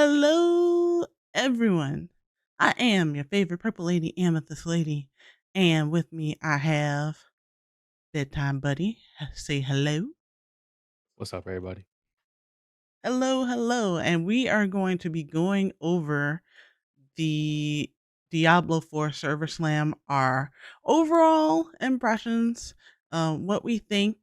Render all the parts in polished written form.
Hello, everyone. I am your favorite purple lady, AmethystLady, and with me I have bedtime buddy. Say hello. What's up, everybody? Hello, hello. And we are going to be going over the Diablo 4 Server Slam, our overall impressions, what we think.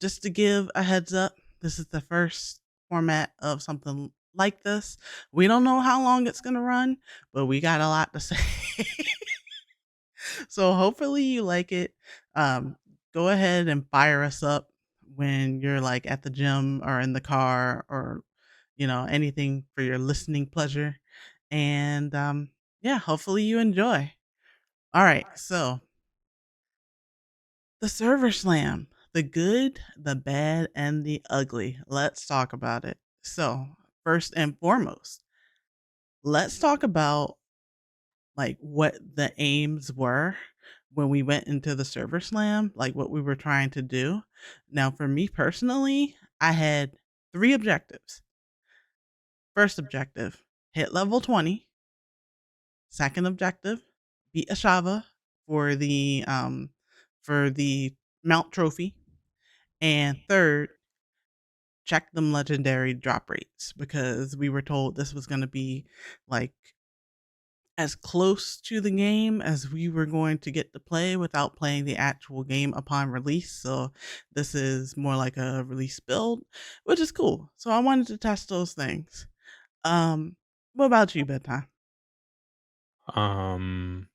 Just to give a heads up, this is the first format of something like this. We don't know how long it's going to run, but we got a lot to say. So hopefully you like it. Um, Go ahead and fire us up when you're like at the gym or in the car or anything for your listening pleasure. And yeah, hopefully you enjoy. All right, so the server slam, the good, the bad, and the ugly. Let's talk about it. So, first and foremost, let's talk about like what the aims were when we went into the server slam, like what we were trying to do. Now, for me personally, I had three objectives. First objective, hit level 20. Second objective, beat ashava for the mount trophy. And third, check them legendary drop rates because we were told this was going to be like as close to the game as we were going to get to play without playing the actual game upon release. So this is more like a release build, which is cool. So I wanted to test those things. Um, what about you, bedtime? Um,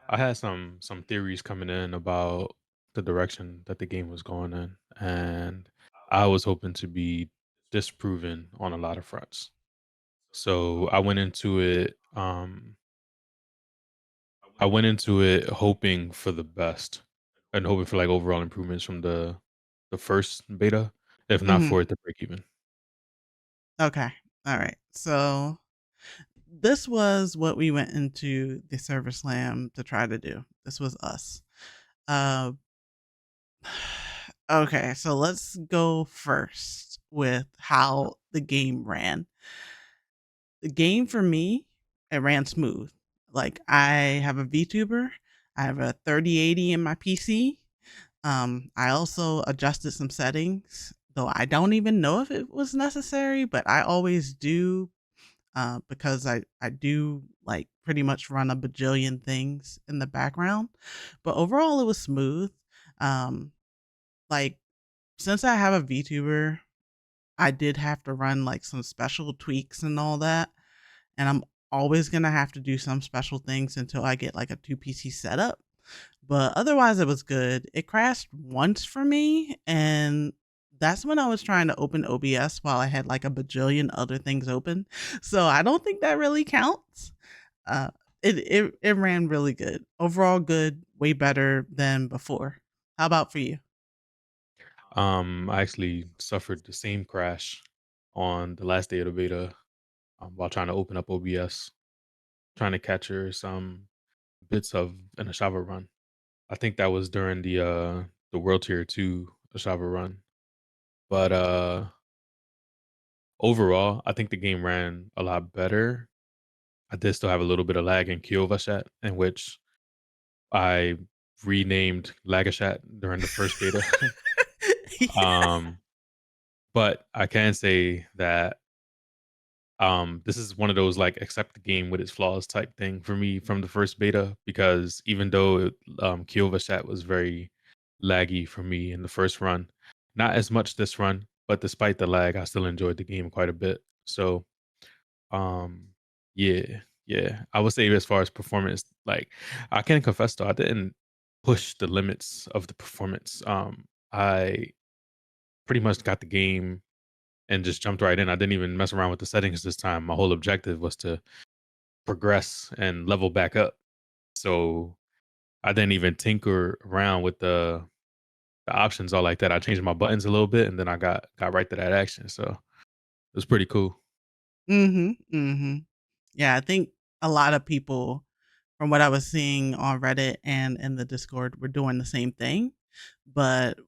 I had some theories coming in about the direction that the game was going in, and I was hoping to be disproven on a lot of fronts. So I went into it hoping for the best and hoping for like overall improvements from the first beta, if not Hmm. for it to break even. Okay. All right. So this was what we went into the server slam to try to do. This was us. Uh, okay, so let's go first with how the game ran. The game for me, it ran smooth. Like I have a VTuber, I have a 3080 in my PC. I also adjusted some settings, though I don't even know if it was necessary, but I always do because I do like pretty much run a bajillion things in the background. But overall, it was smooth. Um, like since I have a VTuber, I did have to run like some special tweaks and all that, and I'm always gonna have to do some special things until I get like a two PC setup. But otherwise, it was good. It crashed once for me, and that's when I was trying to open OBS while I had like a bajillion other things open. So I don't think that really counts. Uh, it ran really good. Overall, good, way better than before. How about for you? I actually suffered the same crash on the last day of the beta while trying to open up OBS, trying to capture some bits of an Ashava run. I think that was during the World Tier 2 Ashava run. But overall, I think the game ran a lot better. I did still have a little bit of lag in Kyovashat, in which I renamed Lagashat during the first beta. Yeah. um, but I can say that this is one of those like accept the game with its flaws type thing for me from the first beta, because even though Kyovashat was very laggy for me in the first run, not as much this run, but despite the lag, I still enjoyed the game quite a bit. So um yeah, yeah. I would say as far as performance, like I can confess though, I didn't push the limits of the performance. I pretty much got the game and just jumped right in. I didn't even mess around with the settings this time. My whole objective was to progress and level back up. So I didn't even tinker around with the options all like that. I changed my buttons a little bit and then I got right to that action. So it was pretty cool. Mhm. Mhm. Yeah, I think a lot of people from what I was seeing on Reddit and in the Discord were doing the same thing, but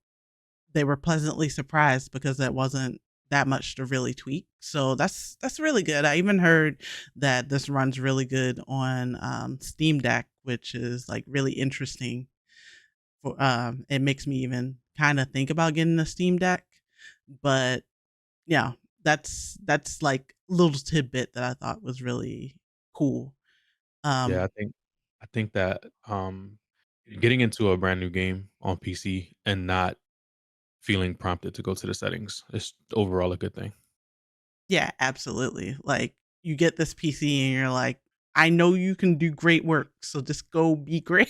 they were pleasantly surprised because that wasn't that much to really tweak. So that's really good. I even heard that this runs really good on Steam Deck, which is like really interesting. For it makes me even kind of think about getting a Steam Deck, but yeah, that's like a little tidbit that I thought was really cool. Yeah, Um, I think that getting into a brand new game on PC and not feeling prompted to go to the settings is overall a good thing. yeah, absolutely. Like you get this PC and you're like, I know you can do great work, so just go be great.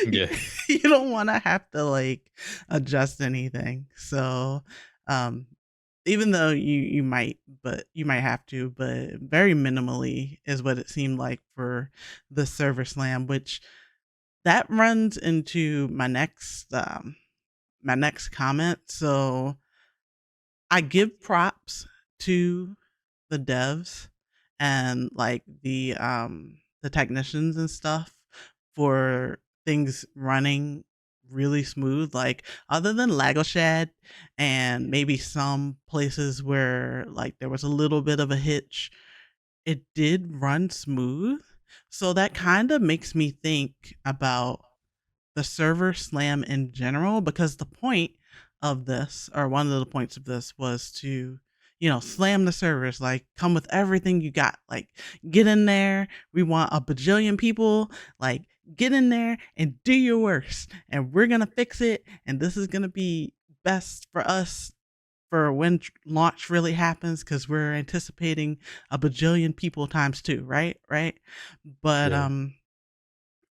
Yeah. You don't want to have to like adjust anything. So, um, even though you might, but you might have to, but very minimally is what it seemed like for the server slam, which that runs into my next comment. So I give props to the devs and like the technicians and stuff for things running really smooth. Like other than Lagoshed and maybe some places where like there was a little bit of a hitch, it did run smooth. So that kind of makes me think about the server slam in general, because the point of this, or one of the points of this, was to, slam the servers, like come with everything you got, like get in there. We want a bajillion people, like get in there and do your worst, and we're gonna fix it. And this is gonna be best for us for when launch really happens, because we're anticipating a bajillion people times two, right? Right. But Yeah.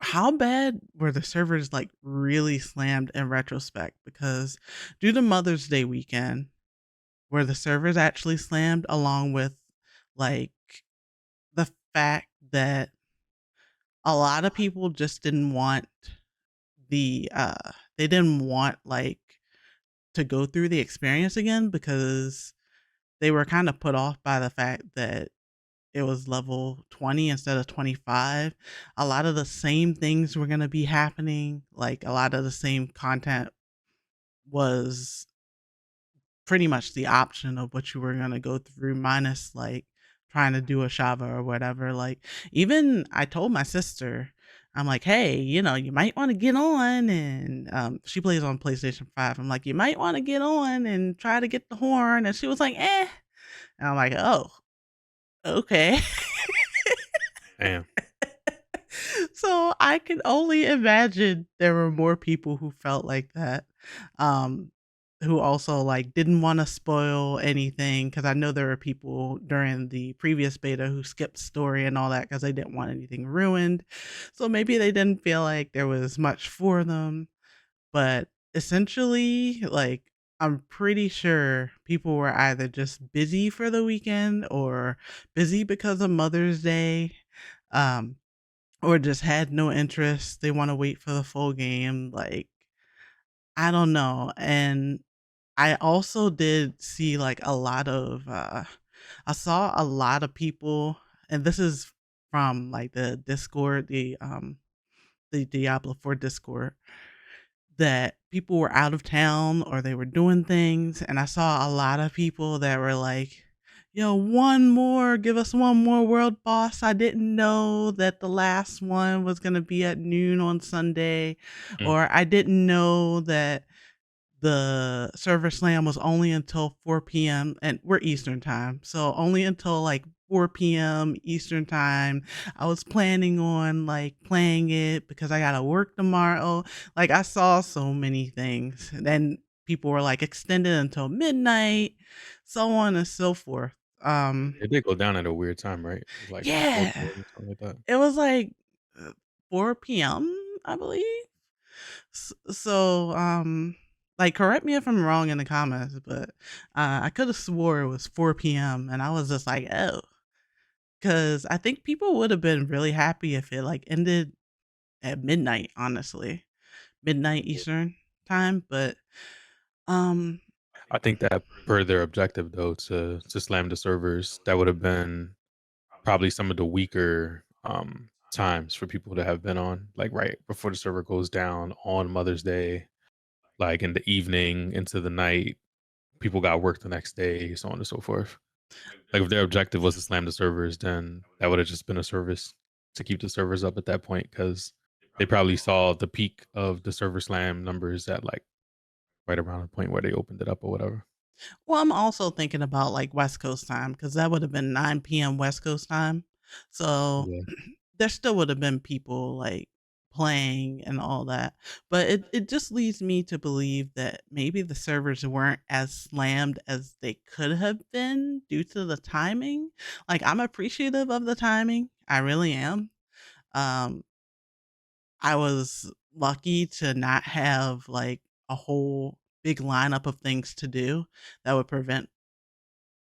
how bad were the servers like really slammed in retrospect? Because due to Mother's Day weekend, were the servers actually slammed, along with like the fact that a lot of people just didn't want they didn't want like to go through the experience again, because they were kind of put off by the fact that it was level 20 instead of 25. A lot of the same things were going to be happening. Like a lot of the same content was pretty much the option of what you were going to go through, minus like trying to do a shava or whatever. Like even I told my sister, I'm like, hey, you might want to get on, and she plays on PlayStation 5. I'm like, you might want to get on and try to get the horn. And she was like, eh. And I'm like, oh, okay. Damn. So I can only imagine there were more people who felt like that, um, who also like didn't want to spoil anything, because I know there were people during the previous beta who skipped story and all that because they didn't want anything ruined. So maybe they didn't feel like there was much for them, but essentially, like, I'm pretty sure people were either just busy for the weekend or busy because of Mother's Day. Um, or just had no interest. They want to wait for the full game. Like, I don't know. And I also did see like a lot of, I saw a lot of people, and this is from like the Discord, the Diablo 4 Discord, that people were out of town or they were doing things. And I saw a lot of people that were like, yo, one more, give us one more world boss. I didn't know that the last one was going to be at noon on Sunday, Mm. or I didn't know that the server slam was only until 4 p.m. and we're Eastern time. So only until like 4 p.m. Eastern time. I was planning on like playing it because I gotta work tomorrow. Like I saw so many things. And then people were like extended until midnight, so on and so forth. Um It did go down at a weird time, right? It was like 4 yeah. PM or something like that. It was like 4 p.m., I believe. So, like, correct me if I'm wrong in the comments, but I could have swore it was 4 p.m. and I was just like, oh, because I think people would have been really happy if it like ended at midnight, honestly, midnight Eastern time. But um, I think that per their objective though, to slam the servers, that would have been probably some of the weaker times for people to have been on, like right before the server goes down on Mother's Day, like in the evening into the night, people got work the next day, so on and so forth. Like if their objective was to slam the servers, then that would have just been a service to keep the servers up at that point because they probably saw the peak of the server slam numbers at like right around the point where they opened it up or whatever. Well, I'm also thinking about, like, West Coast time because that would have been 9 p.m. West Coast time. So, Yeah. there still would have been people, like, playing and all that. But it just leads me to believe that maybe the servers weren't as slammed as they could have been due to the timing. Like, I'm appreciative of the timing. I really am. Um, I was lucky to not have, like, a whole big lineup of things to do that would prevent,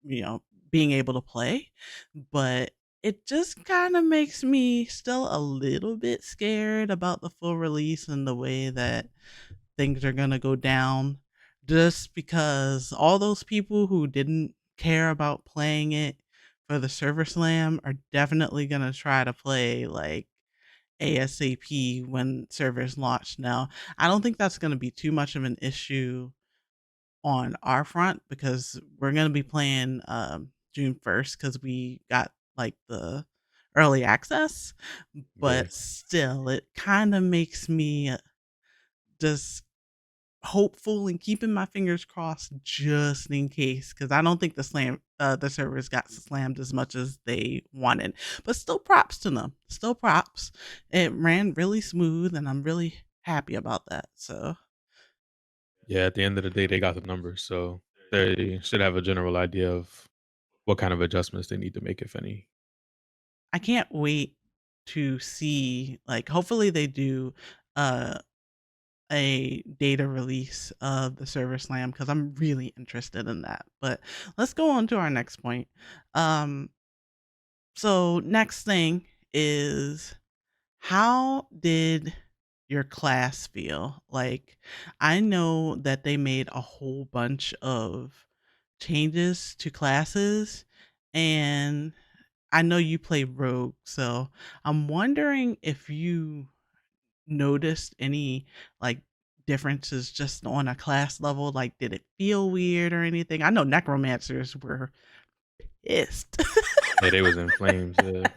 you know, being able to play, but it just kinda makes me still a little bit scared about the full release and the way that things are gonna go down, just because all those people who didn't care about playing it for the server slam are definitely gonna try to play, like, ASAP when servers launch now. I don't think that's gonna be too much of an issue on our front because we're gonna be playing, June 1st because we got, like, the early access, Yeah. but still, it kinda makes me just hopeful and keeping my fingers crossed just in case because I don't think the servers got slammed as much as they wanted, but still props to them, still props. It ran really smooth, and I'm really happy about that, so Yeah, at the end of the day, they got the numbers, so they should have a general idea of what kind of adjustments they need to make, if any. I can't wait to see, like, hopefully they do, uh, a data release of the Server Slam because I'm really interested in that. But let's go on to our next point. Um, so next thing is how did your class feel? Like, I know that they made a whole bunch of changes to classes, and I know you play Rogue, so I'm wondering if you noticed any, like, differences just on a class level, like, did it feel weird or anything? I know necromancers were pissed. Yeah, they was in flames, yeah.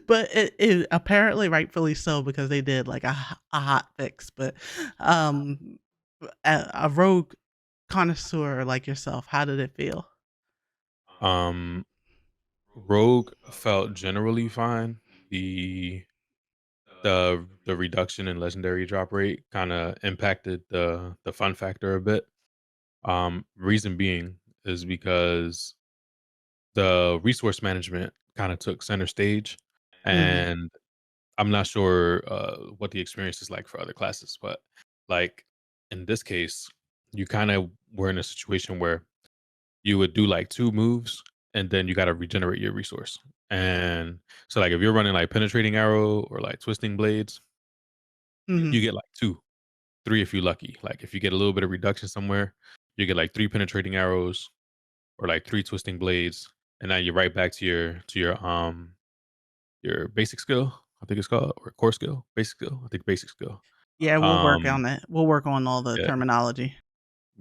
But it apparently rightfully so because they did, like, a hot fix, but, um, a rogue connoisseur like yourself, how did it feel? Um, Rogue felt generally fine. The reduction in legendary drop rate kinda impacted the fun factor a bit. Reason being is because the resource management kinda took center stage, Mhm, and I'm not sure, what the experience is like for other classes, but, like, in this case, you kinda were in a situation where you would do, like, 2 moves, and then you gotta regenerate your resource, and so, like, if you're running, like, penetrating arrow or, like, twisting blades, mhm. you get, like, 2, 3 if you're lucky. Like, if you get a little bit of reduction somewhere, you get, like, 3 penetrating arrows or, like, 3 twisting blades, and now you're right back to your basic skill, I think it's called, or core skill? Basic skill? I think basic skill. Yeah, we'll work Um, on it. We'll work on all the yeah, terminology.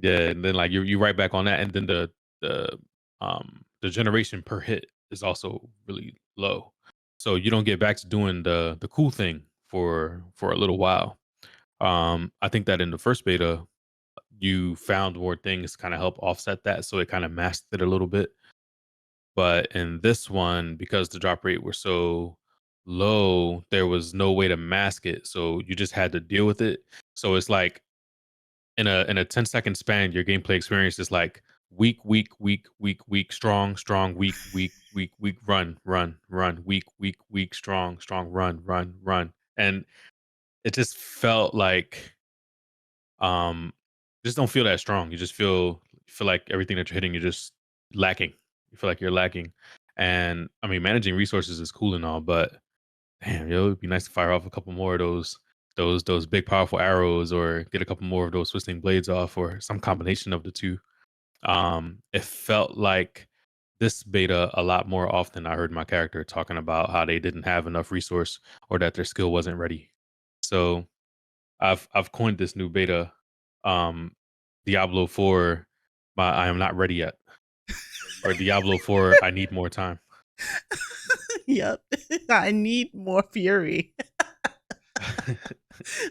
yeah, and then, like, you right back on that, and then the generation per hit is also really low. So you don't get back to doing the cool thing for a little while. I think that in the first beta, you found more things to kinda help offset that, so it kinda masked it a little bit. But in this one, because the drop rate were so low, there was no way to mask it, so you just had to deal with it. So it's like in a 10-second span, your gameplay experience is like weak, weak, weak, weak, weak, strong, strong, weak, weak, weak, weak, run, run, run, weak, weak, weak, strong, strong, run, run, run. And it just felt like um just don't feel that strong. You just feel like everything that you're hitting, you're just lacking. You feel like you're lacking. And I mean, managing resources is cool and all, but damn, yo, it'd be nice to fire off a couple more of those big powerful arrows, or get a couple more of those twisting blades off, or some combination of the two. It felt like this beta a lot more often. I heard my character talking about how they didn't have enough resource or that their skill wasn't ready. So I've coined this new beta, um, Diablo 4 I am not ready yet. Or Diablo 4, I need more time. Yep. I need more fury.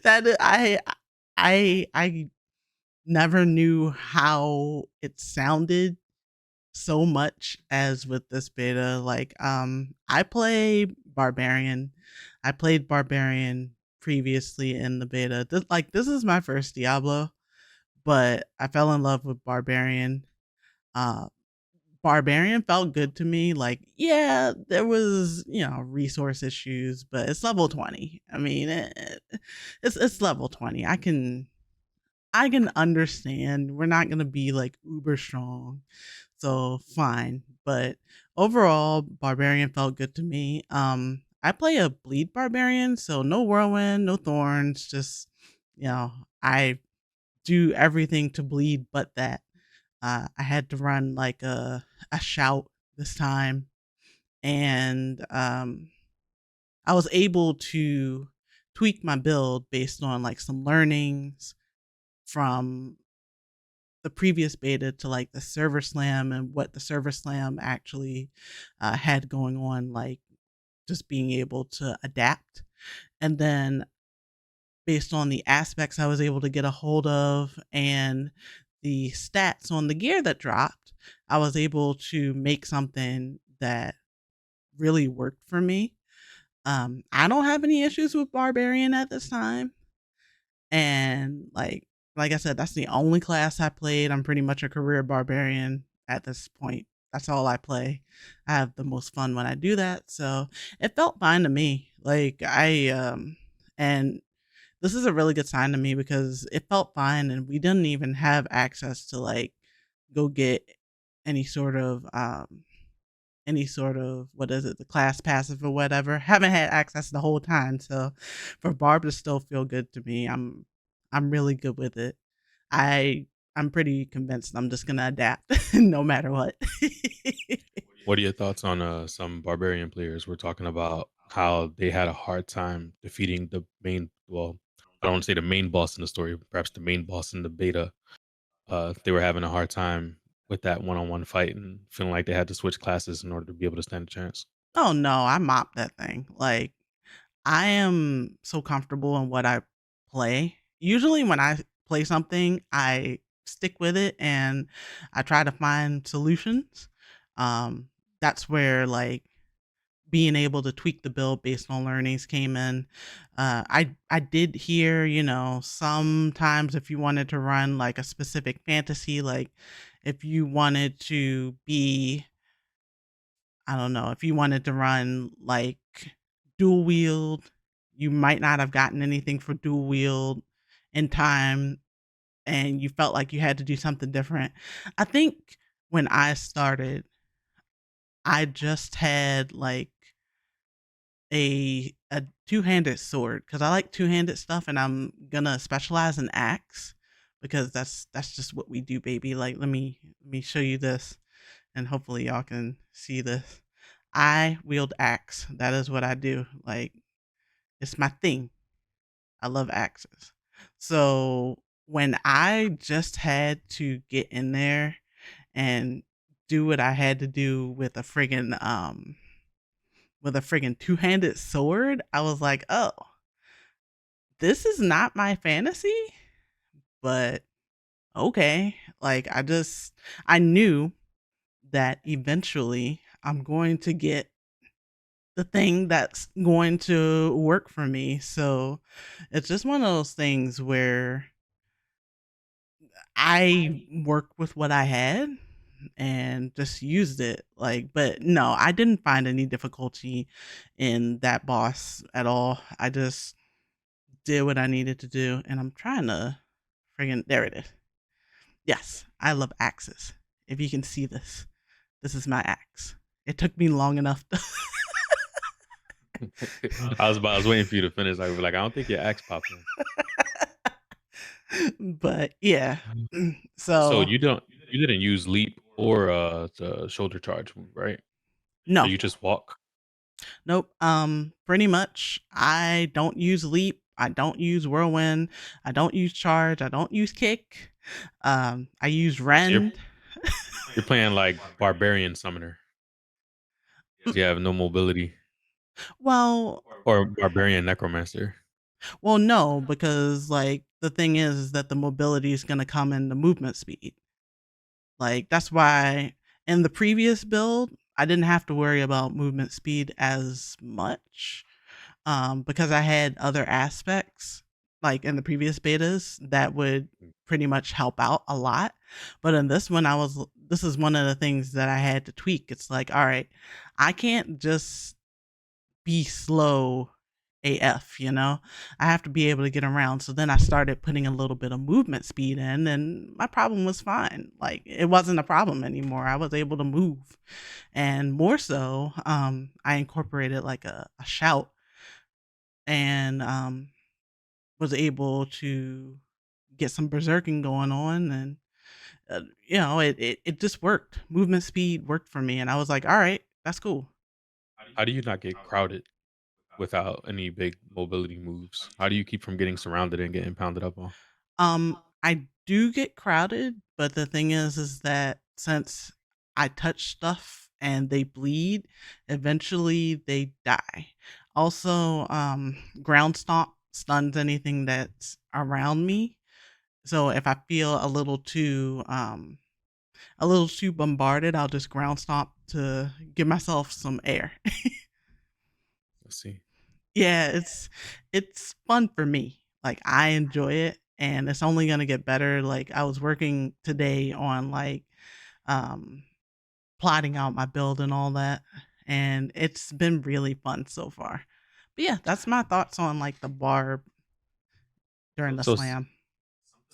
That I never knew how it sounded so much as with this beta. Like I play barbarian. I played barbarian previously in the beta. This is my first Diablo, but I fell in love with barbarian. Uh Barbarian felt good to me. Like, yeah, there was, resource issues, but it's level 20. I mean, it's level 20. I can understand. We're not gonna be like uber strong, so fine. But overall, Barbarian felt good to me. I play a bleed Barbarian, so no whirlwind, no thorns. Just I do everything to bleed, but that. I had to run like a shout this time, and I was able to tweak my build based on like some learnings from the previous beta to like the server slam and what the server slam actually had going on, like just being able to adapt. And then based on the aspects I was able to get a hold of and the stats on the gear that dropped, I was able to make something that really worked for me. I don't have any issues with Barbarian at this time. And like I said, that's the only class I played. I'm pretty much a career barbarian at this point. That's all I play. I have the most fun when I do that. So it felt fine to me. Like and this is a really good sign to me because it felt fine and we didn't even have access to like go get any sort of what is it, the class passive or whatever. Haven't had access the whole time. So for Barb to still feel good to me, I'm really good with it. I I'm pretty convinced I'm just gonna adapt no matter what. What are your thoughts on some barbarian players? We're talking about how they had a hard time defeating the main. Well, I don't want to say the main boss in the story, perhaps the main boss in the beta. They were having a hard time with that one-on-one fight and feeling like they had to switch classes in order to be able to stand a chance. Oh no, I mopped that thing. Like I am so comfortable in what I play. Usually when I play something, I stick with it and I try to find solutions. Um, that's where like being able to tweak the build based on learnings came in. I did hear, sometimes if you wanted to run like a specific fantasy, like if you wanted to be, I don't know, if you wanted to run like dual wield, you might not have gotten anything for dual wield in time and you felt like you had to do something different. I think when I started, I just had like a two-handed sword because I like two-handed stuff and I'm gonna specialize in axe because that's just what we do, baby. Like let me show you this and hopefully y'all can see this. I wield axe. That is what I do. Like it's my thing. I love axes. So when I just had to get in there and do what I had to do with a friggin' two-handed sword, I was like, "Oh, this is not my fantasy, but okay." Like I knew that eventually I'm going to get the thing that's going to work for me. So it's just one of those things where I worked with what I had and just used it. Like, but no, I didn't find any difficulty in that boss at all. I just did what I needed to do, and I'm trying to friggin' there it is. Yes, I love axes. If you can see this, this is my axe. It took me long enough to I was waiting for you to finish. I was like, I don't think your axe popped in. but yeah. So So you didn't use leap or the shoulder charge move, right? Or no, you just walk? nope. Pretty much I don't use leap, I don't use whirlwind, I don't use charge, I don't use kick. I use So you're rend. You're playing like barbarian summoner because you have no mobility, Well, or barbarian necromancer. well, no, because like the thing is that the mobility is going to come in the movement speed. Like that's why in the previous build, I didn't have to worry about movement speed as much because I had other aspects like in the previous betas that would pretty much help out a lot. But in this one, this is one of the things that I had to tweak. It's like, all right, I can't just be slow AF, you know? I have to be able to get around. So then I started putting a little bit of movement speed in, and my problem was fine. Like it wasn't a problem anymore. I was able to move. And more so, I incorporated like a shout and was able to get some berserking going on. And, it just worked. Movement speed worked for me. And I was like, all right, that's cool. How do you not get crowded without any big mobility moves? How do you keep from getting surrounded and getting pounded up on? I do get crowded, but the thing is that since I touch stuff and they bleed, eventually they die. Also, ground stomp stuns anything that's around me. So if I feel a little too bombarded, I'll just ground stomp to give myself some air. Let's see. Yeah, it's fun for me. Like I enjoy it and it's only going to get better. Like I was working today on like um plotting out my build and all that, and it's been really fun so far. But yeah, that's my thoughts on like the barb during the So slam.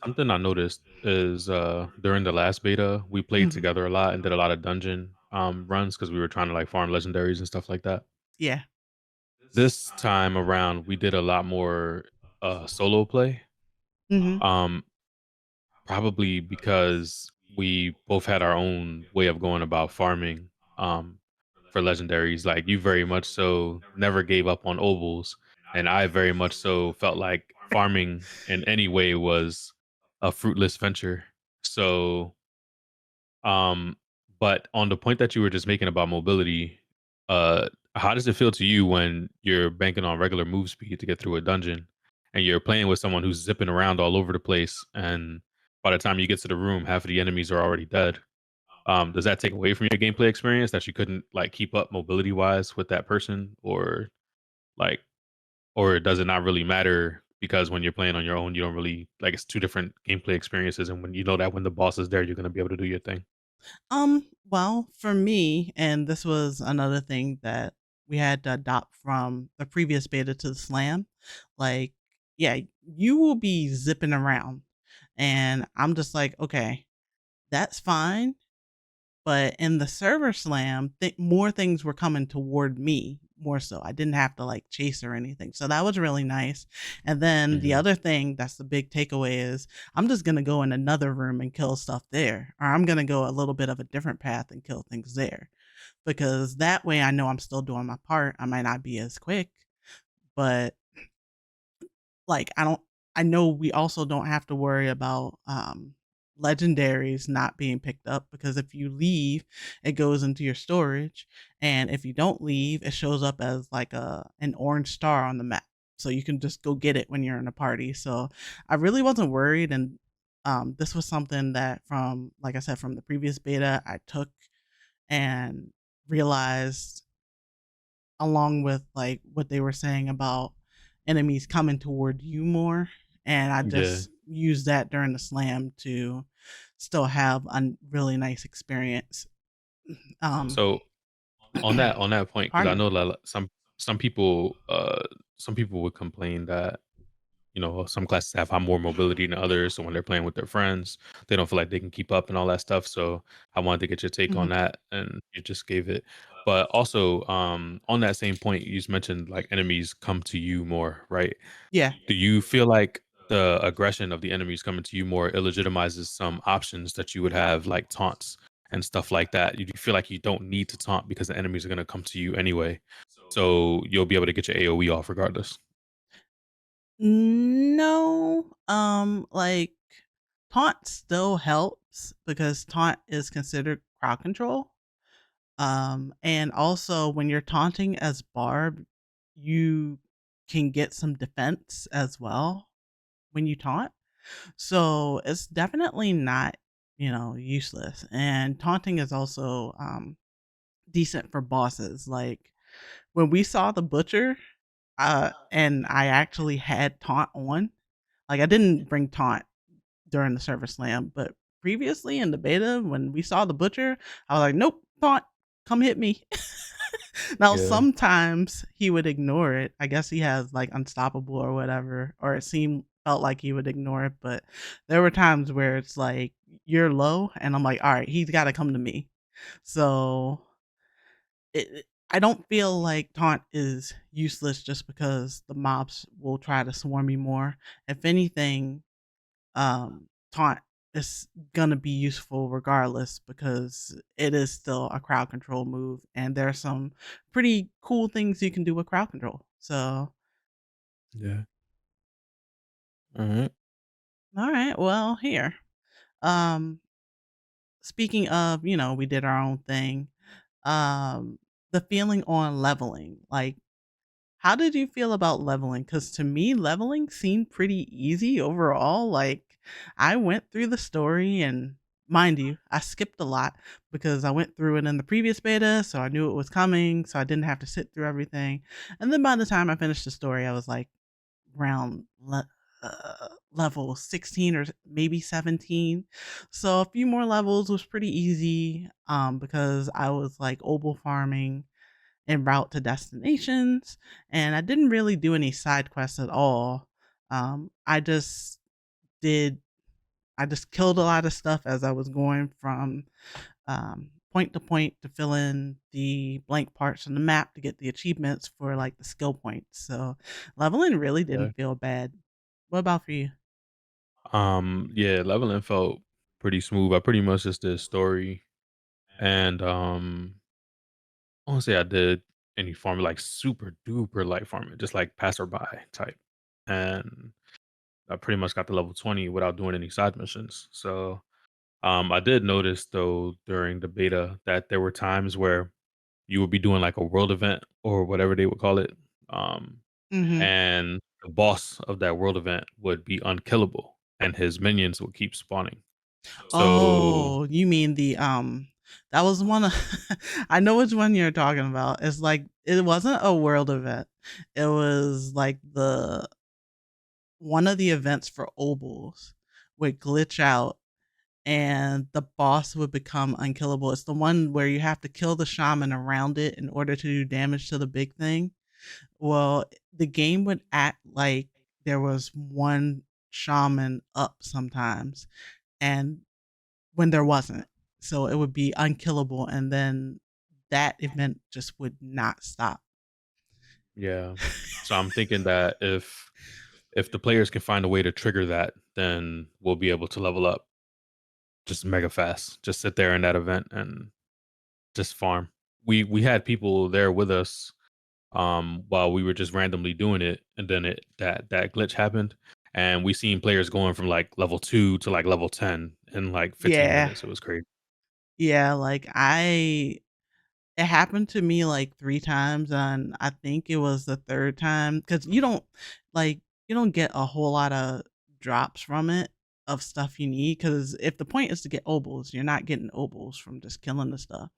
something I noticed is during the last beta, we played Mhm. together a lot and did a lot of dungeon runs because we were trying to like farm legendaries and stuff like that. Yeah. This time around, we did a lot more solo play. Mhm. Um, Probably because we both had our own way of going about farming for legendaries. Like you very much so never gave up on ovals, and I very much so felt like farming in any way was a fruitless venture. So um, but on the point that you were just making about mobility, how does it feel to you when you're banking on regular move speed to get through a dungeon and you're playing with someone who's zipping around all over the place, and by the time you get to the room, half of the enemies are already dead? Does that take away from your gameplay experience that you couldn't like keep up mobility wise with that person, or like, or does it not really matter because when you're playing on your own, you don't really like it's two different gameplay experiences, and when you know that when the boss is there, you're gonna be able to do your thing. Well, for me, and this was another thing that we had to adopt from the previous beta to the slam, like, yeah, you will be zipping around. And I'm just like, okay, that's fine. But in the server slam, more things were coming toward me more so. I didn't have to like chase or anything. So that was really nice. And then the Hmm. other thing that's the big takeaway is I'm just going to go in another room and kill stuff there. Or I'm going to go a little bit of a different path and kill things there. Because that way I know I'm still doing my part. I might not be as quick, but like I know we also don't have to worry about legendaries not being picked up, because if you leave it goes into your storage, and if you don't leave it shows up as like an orange star on the map, so you can just go get it when you're in a party. So I really wasn't worried. And this was something that, from like I said, from the previous beta I took and realized, along with like what they were saying about enemies coming toward you more. And I Yeah. just used that during the slam to still have a really nice experience. Um, So on that point, because Pardon I me. know that some people would complain that some classes have more mobility than others, so when they're playing with their friends, they don't feel like they can keep up and all that stuff. So I wanted to get your take on Mhm. that, and you just gave it. But also, on that same point, you just mentioned like enemies come to you more, right? Yeah. Do you feel like the aggression of the enemies coming to you more illegitimizes some options that you would have, like taunts and stuff like that? You feel like you don't need to taunt because the enemies are going to come to you anyway, so you'll be able to get your AOE off regardless. No, like taunt still helps because taunt is considered crowd control. And also when you're taunting as Barb, you can get some defense as well when you taunt. So it's definitely not, useless. And taunting is also decent for bosses. Like when we saw the butcher, and I actually had taunt on. Like I didn't bring taunt during the server slam, but previously in the beta, when we saw the butcher, I was like, nope, taunt, come hit me. Now, Yeah. sometimes he would ignore it. I guess he has like unstoppable or whatever, or it seemed felt like he would ignore it. But there were times where it's like you're low, and I'm like, all right, he's got to come to me. So I don't feel like taunt is useless just because the mobs will try to swarm me more. If anything, taunt is gonna be useful regardless because it is still a crowd control move, and there's some pretty cool things you can do with crowd control. So, Yeah. All right. all right, well, here. Um, Speaking of, we did our own thing. Um, the feeling on leveling, like how did you feel about leveling? Because to me, leveling seemed pretty easy overall. Like, I went through the story, and mind you, I skipped a lot because I went through it in the previous beta, so I knew it was coming, so I didn't have to sit through everything. And then by the time I finished the story, I was like around level 16 or maybe 17. So a few more levels was pretty easy because I was like obol farming en route to destinations, and I didn't really do any side quests at all. I just did I just killed a lot of stuff as I was going from point to point to fill in the blank parts on the map to get the achievements for like the skill points. So leveling really Yeah. didn't feel bad. What about for you? Yeah, leveling felt pretty smooth. I pretty much just did story and I won't say I did any farming like super duper light farming, just like passerby type. And I pretty much got to level 20 without doing any side missions. So I did notice though during the beta that there were times where you would be doing like a world event or whatever they would call it. Um, Mhm. and the boss of that world event would be unkillable and his minions would keep spawning. So Oh, you mean the that was one of I know which one you're talking about. It's like it wasn't a world event. It was like the one of the events for obols would glitch out and the boss would become unkillable. It's the one where you have to kill the shaman around it in order to do damage to the big thing. Well, the game would act like there was one shaman up sometimes, and when there wasn't. So it would be unkillable, and then that event just would not stop. yeah. So I'm thinking that if the players can find a way to trigger that, then we'll be able to level up just mega fast. Just sit there in that event and just farm. We had people there with us while we were just randomly doing it, and then that glitch happened, and we seen players going from like level 2 to like level 10 in like 15 Yeah. minutes. It was crazy. Yeah, like it happened to me like 3 times, and I think it was the 3rd time because like, you don't get a whole lotta drops from it of stuff you need. Because if the point is to get obols, you're not getting obols from just killing the stuff.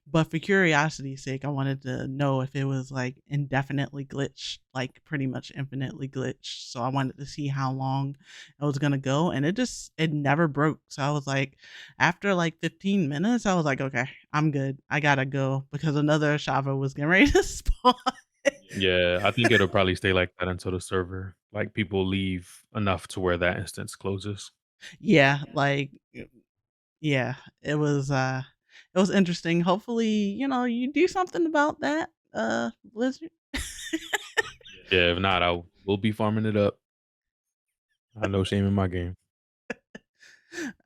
But for curiosity's sake, I wanted to know if it was, like, indefinitely glitched, like, pretty much infinitely glitched, so I wanted to see how long it was gonna go, and it never broke, so I was like after, like, 15 minutes, I was like, "Okay, I'm good. I gotta go," because another Ashava was getting ready to spawn. Yeah, I think it'll probably stay like that until the server like people leave enough to where that instance closes. Yeah, like, yeah, it was interesting. Hopefully, you do something about that, Blizzard. Yeah, if not, we'll be farming it up. I no shame in my game.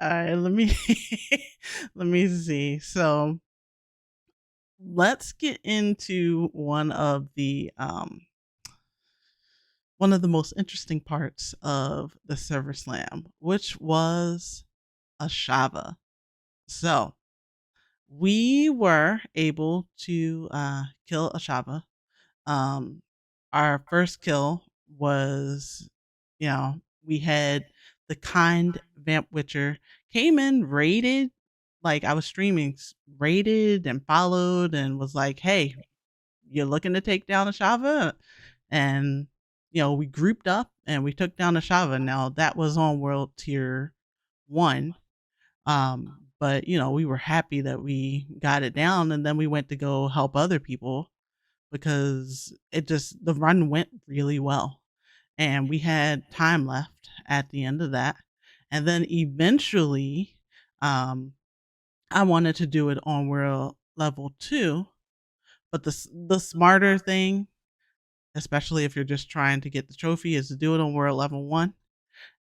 Alright, let me let me see. So, let's get into one of the most interesting parts of the server slam, which was ashava. So, We were able to kill ashava. Um, our first kill was, you know, we had the kind vamp witcher came in, raided, like I was streaming, raided and followed and was like, "Hey, you're looking to take down ashava?" And we grouped up and we took down ashava. Now that was on world tier 1. But we were happy that we got it down, and then we went to go help other people because the run went really well. And we had time left at the end of that. And then eventually, um, I wanted to do it on world level 2, but the smarter thing, especially if you're just trying to get the trophy, is to do it on world level 1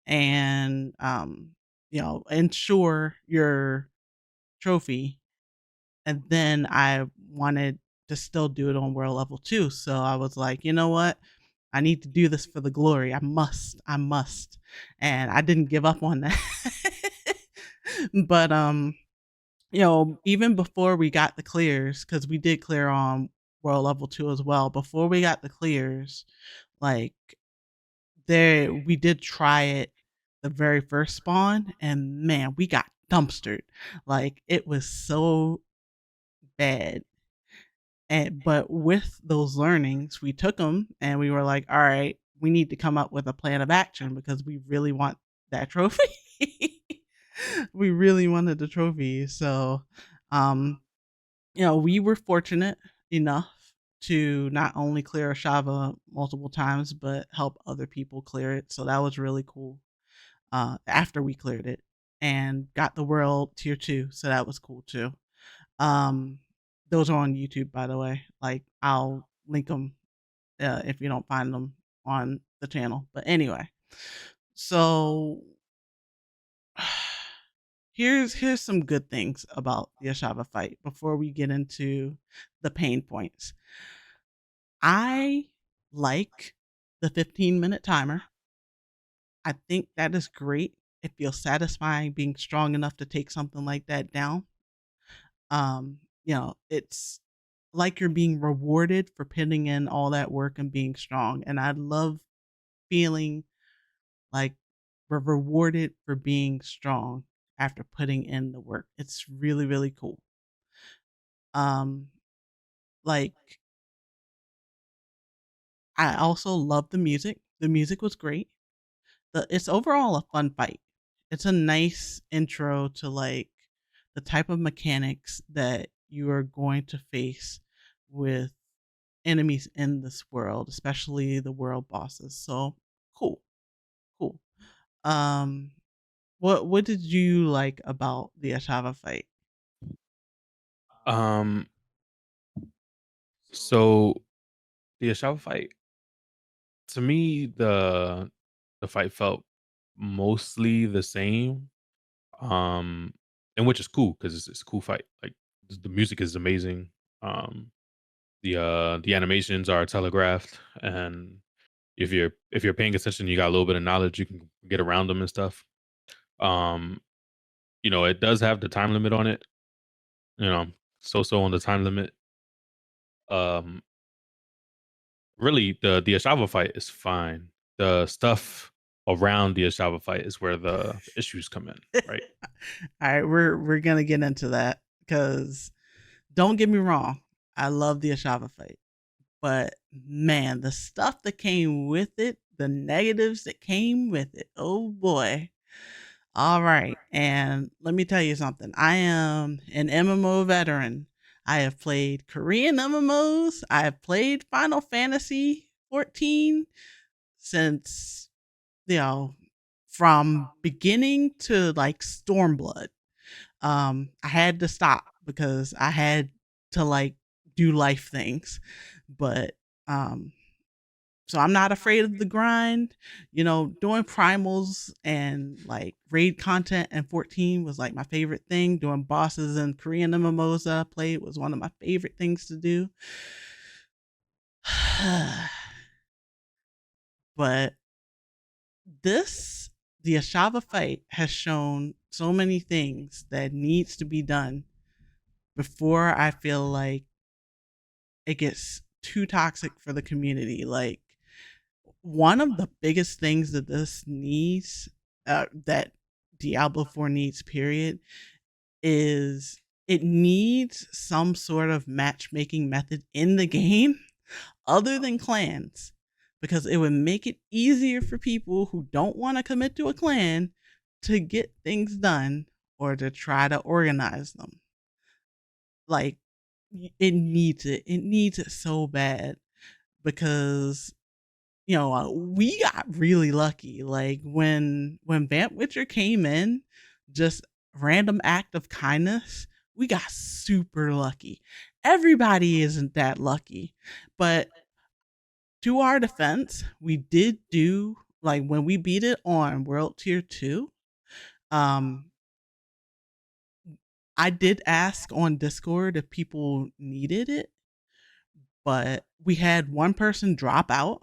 and ensure your trophy. And then I wanted to still do it on world level 2. So I was like, you know what? I need to do this for the glory. I must. And I didn't give up on that. But even before we got the clears, because we did clear on world level 2 as well, before we got the clears, like there we did try it the very first spawn, and man, we got dumpstered. Like it was so bad. But with those learnings, we took them and we were like, all right, we need to come up with a plan of action because we really want that trophy. We really wanted the trophy. So, um, we were fortunate enough to not only clear Ashava multiple times, but help other people clear it. So that was really cool. After we cleared it and got the world tier 2. So that was cool too. Um, those are on YouTube, by the way. Like I'll link them if you don't find them on the channel. But anyway, so here's some good things about the Ashava fight before we get into the pain points. I like the 15-minute timer. I think that is great. It feels satisfying being strong enough to take something like that down. It's like you're being rewarded for putting in all that work and being strong. And I love feeling like we're rewarded for being strong after putting in the work. It's really, really cool. Um, like I also love the music. The music was great. It's overall a fun fight. It's a nice intro to like the type of mechanics that you are going to face with enemies in this world, especially the world bosses. So cool, cool. Um, what did you like about the Ashava fight? Um, so the Ashava fight, to me, the fight felt mostly the same. Um, and which is cool because it's a cool fight. Like the music is amazing. Um, the animations are telegraphed, and if you're paying attention, you got a little bit of knowledge, you can get around them and stuff. Um, it does have the time limit on it. You know, so on the time limit. Um, Really, the Ashava fight is fine. The stuff around the Ashava fight is where the issues come in, right? All right, we're gonna get into that because don't get me wrong, I love the Ashava fight, but man, the stuff that came with it, the negatives that came with it, oh boy. All right, and let me tell you something. I am an MMO veteran. I have played Korean MMOs. I have played Final Fantasy 14 since you know from beginning to like Stormblood. I had to stop because I had to like do life things, but um so I'm not afraid of the grind. Doing primals and like raid content and 14 was like my favorite thing. Doing bosses and Korean MMOs that I played was one of my favorite things to do. But this the Ashava fight has shown so many things that needs to be done before I feel like it gets too toxic for the community. Like, one of the biggest things that this needs, that Diablo 4 needs, period, is it needs some sort of matchmaking method in the game other than clans, because it would make it easier for people who don't want to commit to a clan to get things done or to try to organize them. Like, it needs it. It needs it so bad because we got really lucky. Like, when Vamp Witcher came in, just random act of kindness, we got super lucky. Everybody isn't that lucky, but to our defense, we did do, like, when we beat it on World Tier 2. um I did ask on Discord if people needed it, but we had one person drop out.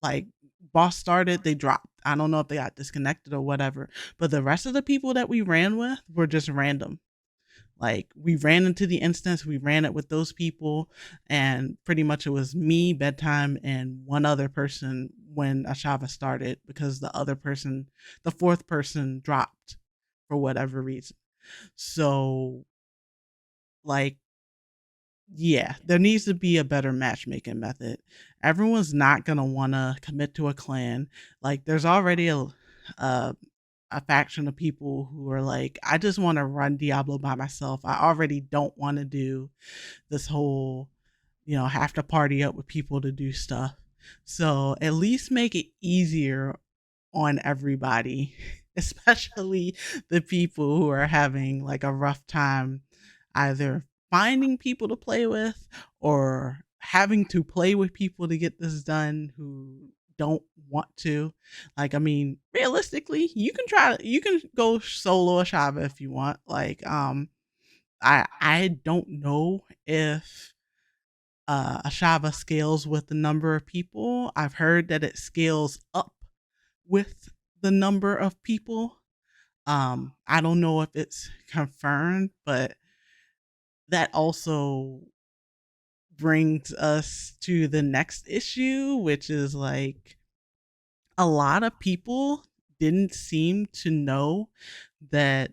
Like, boss started, they dropped. I don't know if they got disconnected or whatever, but the rest of the people that we ran with were just random. Like, we ran into the instance, we ran it with those people, and pretty much it was me, bedtime, and one other person when ashava started, because the fourth person dropped for whatever reason. So, like, yeah, there needs to be a better matchmaking method. Everyone's not gonna want to commit to a clan. Like, there's already a a faction of people who are like, I just want to run Diablo by myself. I already don't want to do this whole, have to party up with people to do stuff. So at least make it easier on everybody, especially the people who are having like a rough time either finding people to play with or having to play with people to get this done who don't want to. Like, I mean, realistically, you can go solo ashava if you want. Like, I don't know if ashava scales with the number of people. I've heard that it scales up with the number of people. I don't know if it's confirmed, but that also brings us to the next issue, which is like, a lot of people didn't seem to know that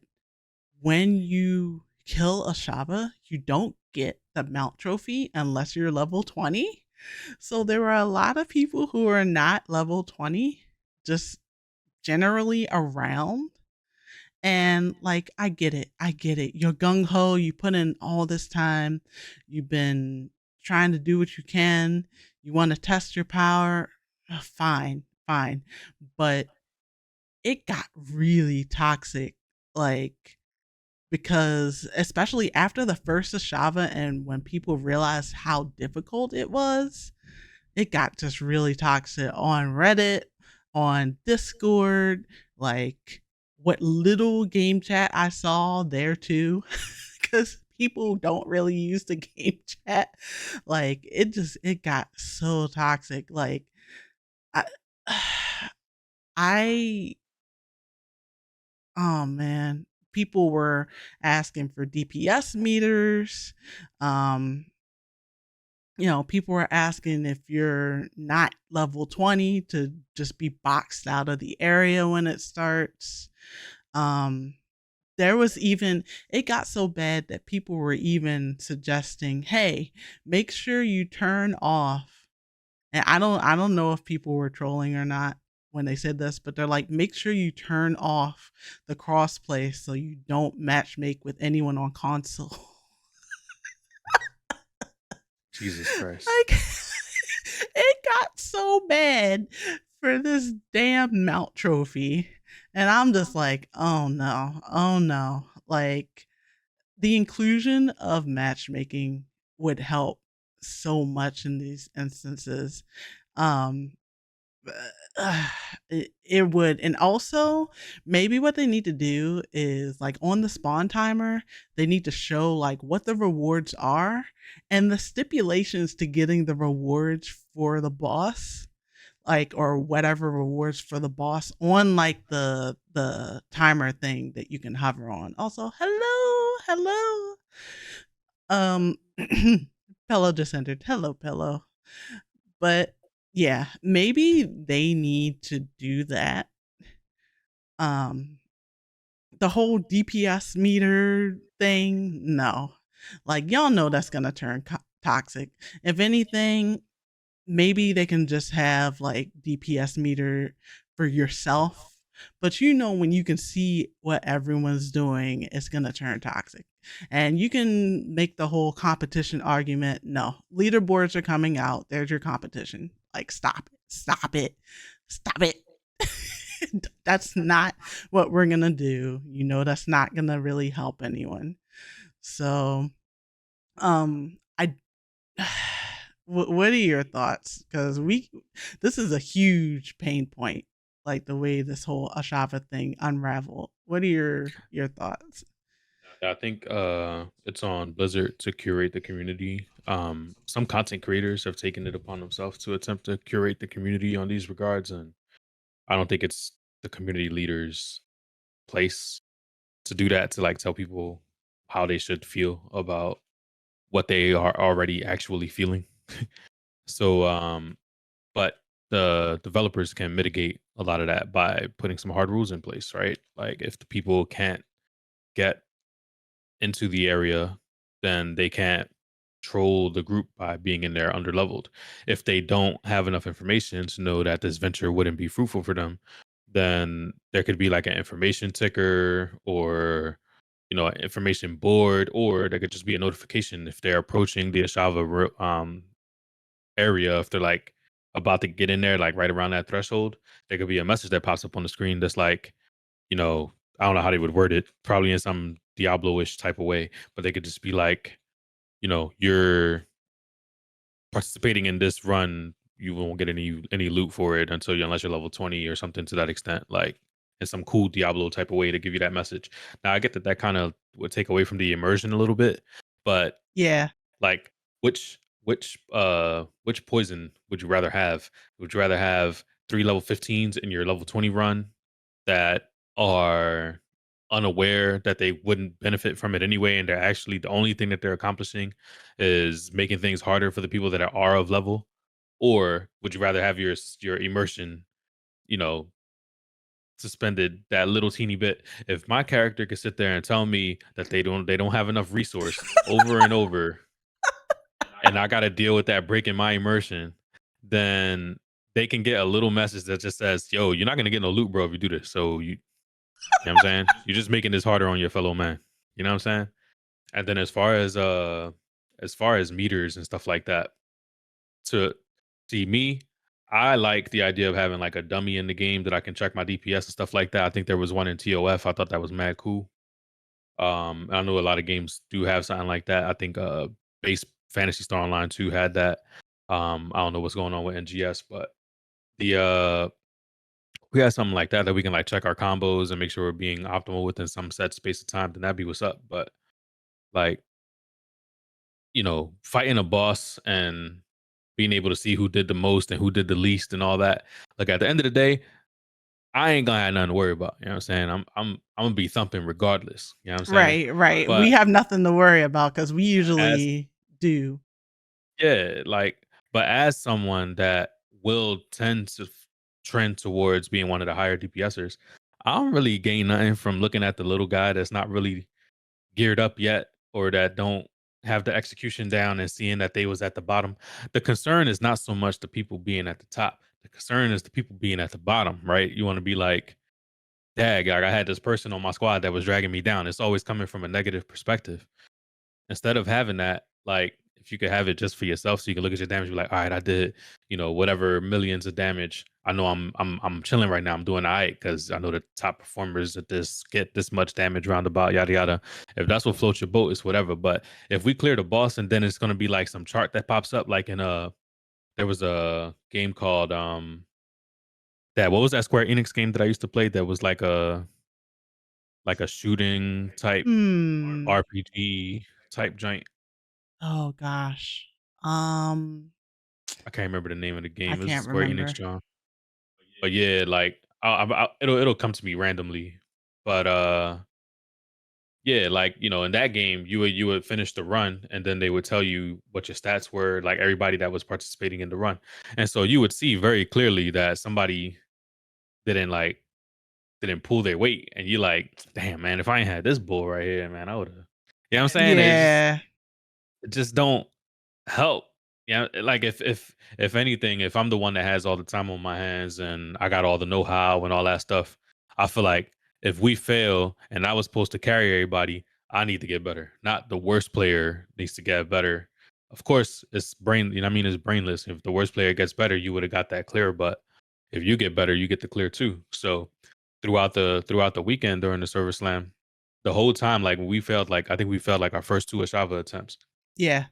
when you kill a Shaba, you don't get the mount trophy unless you're level 20. So there were a lot of people who are not level 20 just generally around. And like, I get it. I get it. You're gung ho. You put in all this time. You've been trying to do what you can. You want to test your power. Fine, fine. But it got really toxic. Like, because especially after the first Ashava and when people realized how difficult it was, it got just really toxic on Reddit, on Discord, like, what little game chat I saw there too, because people don't really use the game chat. Like, it got so toxic. Like, I, I oh man, people were asking for DPS meters. Um, people were asking if you're not level 20 to just be boxed out of the area when it starts. Um, there was even, it got so bad that people were even suggesting, hey, make sure you turn off. And I don't know if people were trolling or not when they said this, but they're like, make sure you turn off the crossplay so you don't matchmake with anyone on console. Jesus Christ. Like, it got so bad for this damn mount trophy. And I'm just like, oh no, oh no. Like, the inclusion of matchmaking would help so much in these instances. Um, it would. And also, maybe what they need to do is, like, on the spawn timer, they need to show like what the rewards are and the stipulations to getting the rewards for the boss, like, or whatever rewards for the boss on like the timer thing that you can hover on. Also, hello, hello. Um, Pillow just entered. Hello, Pillow. But yeah, maybe they need to do that. Um, the whole DPS meter thing, no. Like, y'all know that's gonna turn toxic. If anything, maybe they can just have like DPS meter for yourself. But you know, when you can see what everyone's doing, it's gonna turn toxic. And you can make the whole competition argument. No, leaderboards are coming out. There's your competition. Like, stop it. Stop it. Stop it. That's not what we're gonna do. You know, that's not gonna really help anyone. So, I what are your thoughts? Because this is a huge pain point, like the way this whole ashava thing unraveled. What are your thoughts? I think it's on Blizzard to curate the community. Some content creators have taken it upon themselves to attempt to curate the community on these regards, and I don't think it's the community leaders' place to do that, to like tell people how they should feel about what they are already actually feeling. So, but the developers can mitigate a lot of that by putting some hard rules in place, right? Like if the people can't get into the area, then they can't troll the group by being in there underleveled. If they don't have enough information to know that this venture wouldn't be fruitful for them, then there could be like an information ticker or an information board, or there could just be a notification if they're approaching the Ashava area. If they're like about to get in there, like right around that threshold, there could be a message that pops up on the screen that's like, you know, I don't know how they would word it, probably in some Diablo-ish type of way, but they could just be like, you're participating in this run, you won't get any loot for it unless you're level 20 or something to that extent, like in some cool Diablo type of way to give you that message. Now I get that kind of would take away from the immersion a little bit, but Yeah, like which poison would you rather have? Would you rather have 3 level 15s in your level 20 run that are unaware that they wouldn't benefit from it anyway, and they're actually the only thing that they're accomplishing is making things harder for the people that are of level? Or would you rather have your immersion, you know, suspended that little teeny bit? If my character could sit there and tell me that they don't have enough resource over and over, and I got to deal with that breaking my immersion, then they can get a little message that just says, "Yo, you're not gonna get no loot, bro, if you do this." So you know what I'm saying? You're just making this harder on your fellow man. You know what I'm saying? And then as far as meters and stuff like that, to see me, I like the idea of having like a dummy in the game that I can check my DPS and stuff like that. I think there was one in TOF. I thought that was mad cool. I know a lot of games do have something like that. I think base Fantasy Star Online 2 had that. I don't know what's going on with NGS, but the we had something like that we can like check our combos and make sure we're being optimal within some set space of time, then that'd be what's up. But like, fighting a boss and being able to see who did the most and who did the least and all that. Like at the end of the day, I ain't gonna have nothing to worry about. You know what I'm saying? I'm gonna be thumping regardless. You know what I'm saying? right, right. We But have nothing to worry about because we as usually do. yeah, but as someone that will tend to trend towards being one of the higher DPSers, I don't really gain nothing from looking at the little guy that's not really geared up yet, or that don't have the execution down, and seeing that they was at the bottom. The concern is not so much the people being at the top. The concern is the people being at the bottom, right? You want to be like, dag, like I had this person on my squad that was dragging me down. It's always coming from a negative perspective. Instead of having that, like if you could have it just for yourself, so you can look at your damage, and be like, all right, I did, whatever millions of damage. I know I'm chilling right now. I'm doing all right because I know the top performers at this get this much damage roundabout, yada yada. If that's what floats your boat, it's whatever. But if we clear the boss, and then it's gonna be like some chart that pops up, like in there was a game called that what was that Square Enix game that I used to play that was like a shooting type Hmm. RPG type joint. Oh gosh. Um, I can't remember the name of the I game. It was a can't Square Enix remember. John. But yeah, like it'll come to me randomly. But Yeah, like, in that game, you would finish the run, and then they would tell you what your stats were, like everybody that was participating in the run. And so you would see very clearly that somebody didn't like didn't pull their weight, and you like, damn man, if I ain't had this bull right here, man, I would have. You know what I'm saying? Yeah. It just don't help. Yeah, like if anything, if I'm the one that has all the time on my hands and I got all the know-how and all that stuff, I feel like if we fail and I was supposed to carry everybody, I need to get better. Not the worst player needs to get better. Of course, it's brain, you know what I mean, it's brainless. If the worst player gets better, you would have got that clear, but if you get better, you get the clear too. So throughout the weekend during the server slam, the whole time, like when we failed, like I think we failed like our first two ashava attempts. Yeah.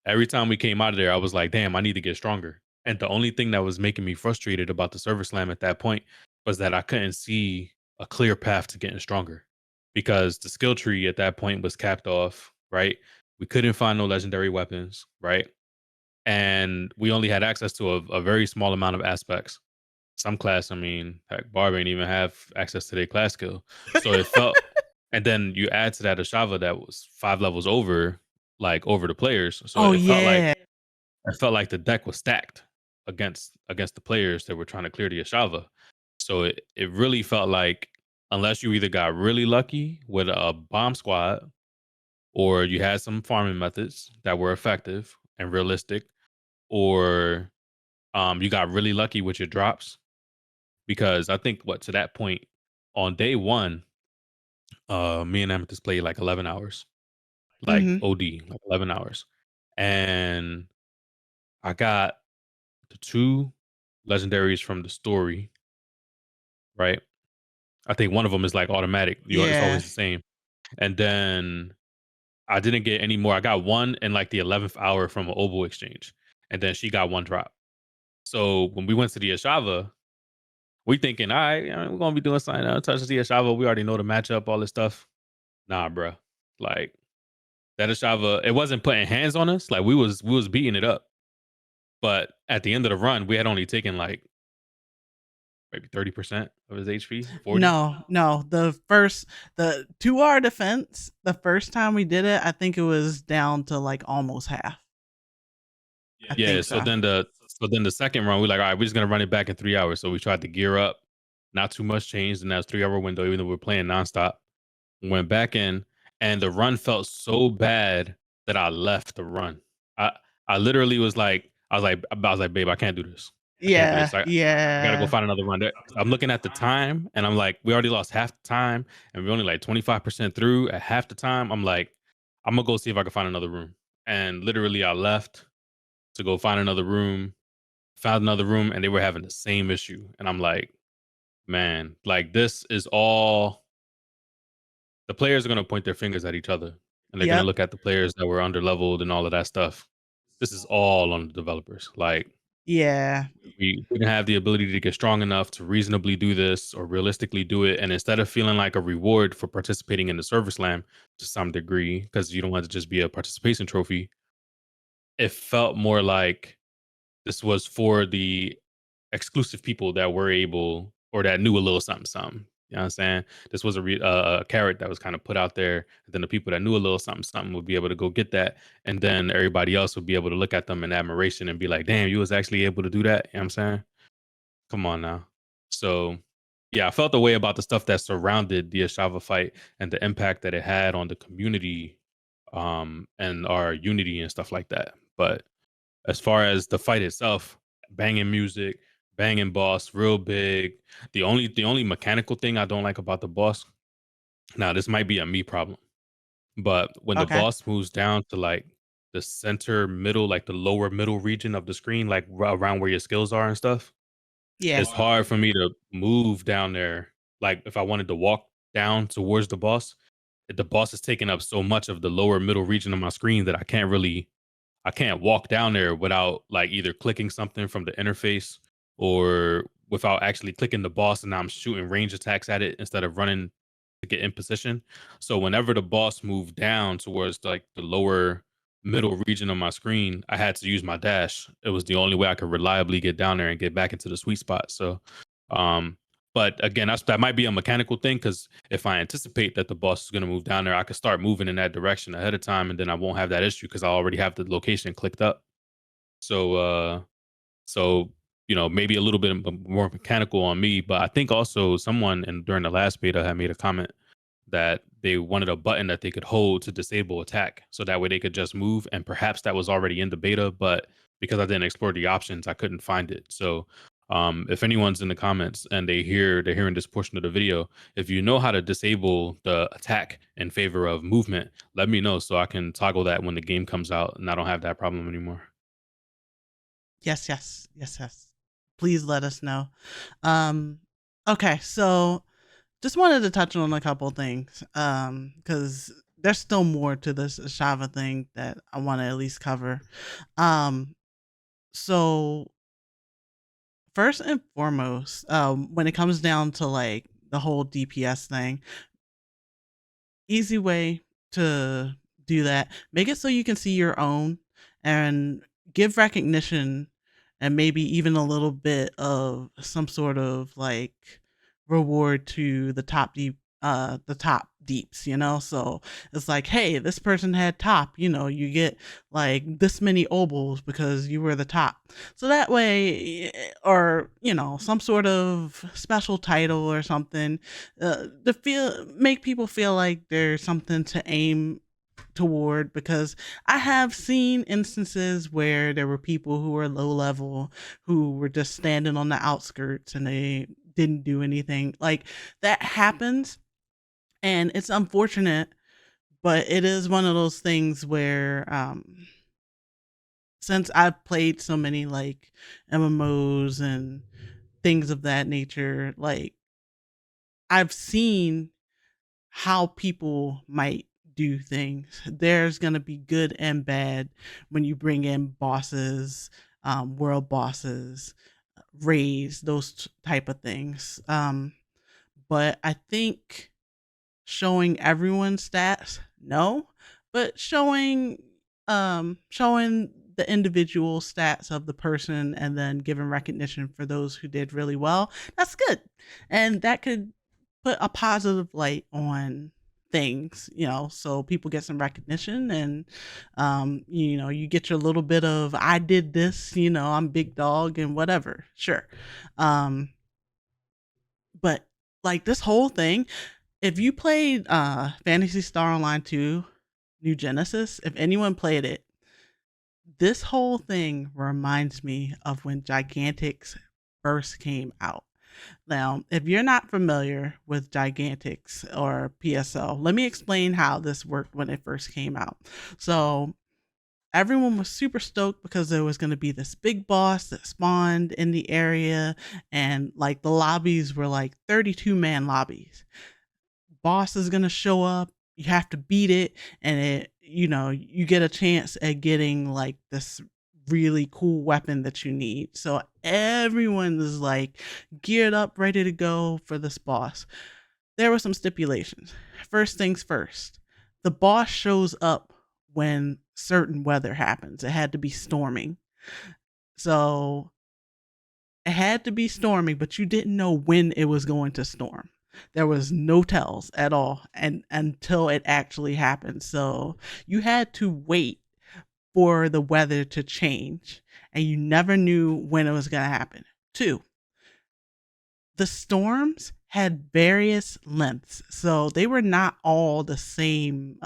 Every time we came out of there, I was like, damn, I need to get stronger. And the only thing that was making me frustrated about the server slam at that point was that I couldn't see a clear path to getting stronger because the skill tree at that point was capped off, right? We couldn't find no legendary weapons, right? And we only had access to a very small amount of aspects. Some class, I mean, heck, Barb ain't even have access to their class skill. So it felt, and then you add to that Ashava that was 5 levels over, like over the players. So Oh, it felt like yeah. the deck was stacked against the players that were trying to clear the Ashava. So it really felt like unless you either got really lucky with a bomb squad or you had some farming methods that were effective and realistic, or you got really lucky with your drops. Because I think what to that point on day one, me and Amethyst played like 11 hours, like Mhm. OD, like 11 hours. And I got the two legendaries from the story, right? I think one of them is like automatic. It's Yeah. always the same. And then I didn't get any more. I got one in like the 11th hour from an Oboe exchange. And then she got one drop. So when we went to the Ashava, we thinking, all right, we're going to be doing something. Touch the Ashava. We already know the matchup, all this stuff. Nah, bro. Like that Ashava, it wasn't putting hands on us. Like we was beating it up. But at the end of the run, we had only taken like maybe 30% of his HP, 40. No, no. The to our defense, the first time we did it, I think it was down to like almost half. I Yeah. think So so. then the second run, we're like, all right, we're just gonna run it back in 3 hours. So we tried to gear up. Not too much changed in that 3 hour window, even though we're playing nonstop. Went back in, and the run felt so bad that I left the run. I I literally was like, babe, I can't do this. I can't do this. Yeah, I gotta go yeah. find another run. I'm looking at the time, and I'm like, we already lost half the time, and we're only like 25% through at half the time. I'm like, I'm gonna go see if I can find another room. And literally, I left to go find another room. Found another room, and they were having the same issue. And I'm like, man, like this is all the players are going to point their fingers at each other, and they're going to Yep. look at the players that were underleveled and all of that stuff. This is all on the developers. Like Yeah. we didn't have the ability to get strong enough to reasonably do this or realistically do it. And instead of feeling like a reward for participating in the server slam to some degree, because you don't want to just be a participation trophy, it felt more like this was for the exclusive people that were able or that knew a little something, something. You know what I'm saying? This was a carrot that was kind of put out there. And then the people that knew a little something, something would be able to go get that. And then everybody else would be able to look at them in admiration and be like, damn, you was actually able to do that. You know what I'm saying? Come on now. So, yeah, I felt the way about the stuff that surrounded the Ashava fight and the impact that it had on the community and our unity and stuff like that. But as far as the fight itself, banging music, banging boss, real big. The only mechanical thing I don't like about the boss. Now this might be a me problem, but when the Okay. boss moves down to like the center middle, like the lower middle region of the screen, like around where your skills are and stuff, Yeah. it's hard for me to move down there. Like if I wanted to walk down towards the boss is taking up so much of the lower middle region of my screen that I can't walk down there without like either clicking something from the interface or without actually clicking the boss, and now I'm shooting range attacks at it instead of running to get in position. So whenever the boss moved down towards like the lower middle region of my screen, I had to use my dash. It was the only way I could reliably get down there and get back into the sweet spot. So um But again, that might be a mechanical thing because if I anticipate that the boss is going to move down there, I could start moving in that direction ahead of time, and then I won't have that issue because I already have the location clicked up. So, so maybe a little bit more mechanical on me, but I think also someone during the last beta had made a comment that they wanted a button that they could hold to disable attack, so that way they could just move. And perhaps that was already in the beta, but because I didn't explore the options, I couldn't find it. So, if anyone's in the comments and they're hearing this portion of the video, if you know how to disable the attack in favor of movement, let me know so I can toggle that when the game comes out and I don't have that problem anymore. Yes, yes, yes, yes. Please let us know. Okay, so just wanted to touch on a couple things because there's still more to this ashava thing that I want to at least cover. So first and foremost, when it comes down to like the whole DPS thing, easy way to do that, make it so you can see your own and give recognition and maybe even a little bit of some sort of like reward to the top deeps, so it's like, hey, this person had top, you get like this many obols because you were the top. So that way, or some sort of special title or something, to make people feel like there's something to aim toward, because I have seen instances where there were people who were low level who were just standing on the outskirts and they didn't do anything. Like, that happens and it's unfortunate, but it is one of those things where since I've played so many like MMOs and things of that nature, like, I've seen how people might do things. There's going to be good and bad when you bring in bosses, world bosses, raids, those type of things. But I think showing everyone's stats, no, but showing the individual stats of the person and then giving recognition for those who did really well, that's good. And that could put a positive light on things, so people get some recognition and you get your little bit of, I did this, I'm big dog and whatever, sure. But like, this whole thing, if you played Phantasy Star Online 2 New Genesis, if anyone played it, this whole thing reminds me of when Gigantics first came out. Now, if you're not familiar with Gigantics or PSL, let me explain how this worked when it first came out. So, everyone was super stoked because there was going to be this big boss that spawned in the area, and like the lobbies were like 32-man lobbies. Boss is going to show up, you have to beat it, and you get a chance at getting like this really cool weapon that you need. So everyone is like geared up, ready to go for this boss. There were some stipulations. First things first, the boss shows up when certain weather happens. It had to be storming. So it had to be storming, but you didn't know when it was going to storm. There was no tells at all, and until it actually happened. So you had to wait for the weather to change, and you never knew when it was going to happen. 2, the storms had various lengths, so they were not all the same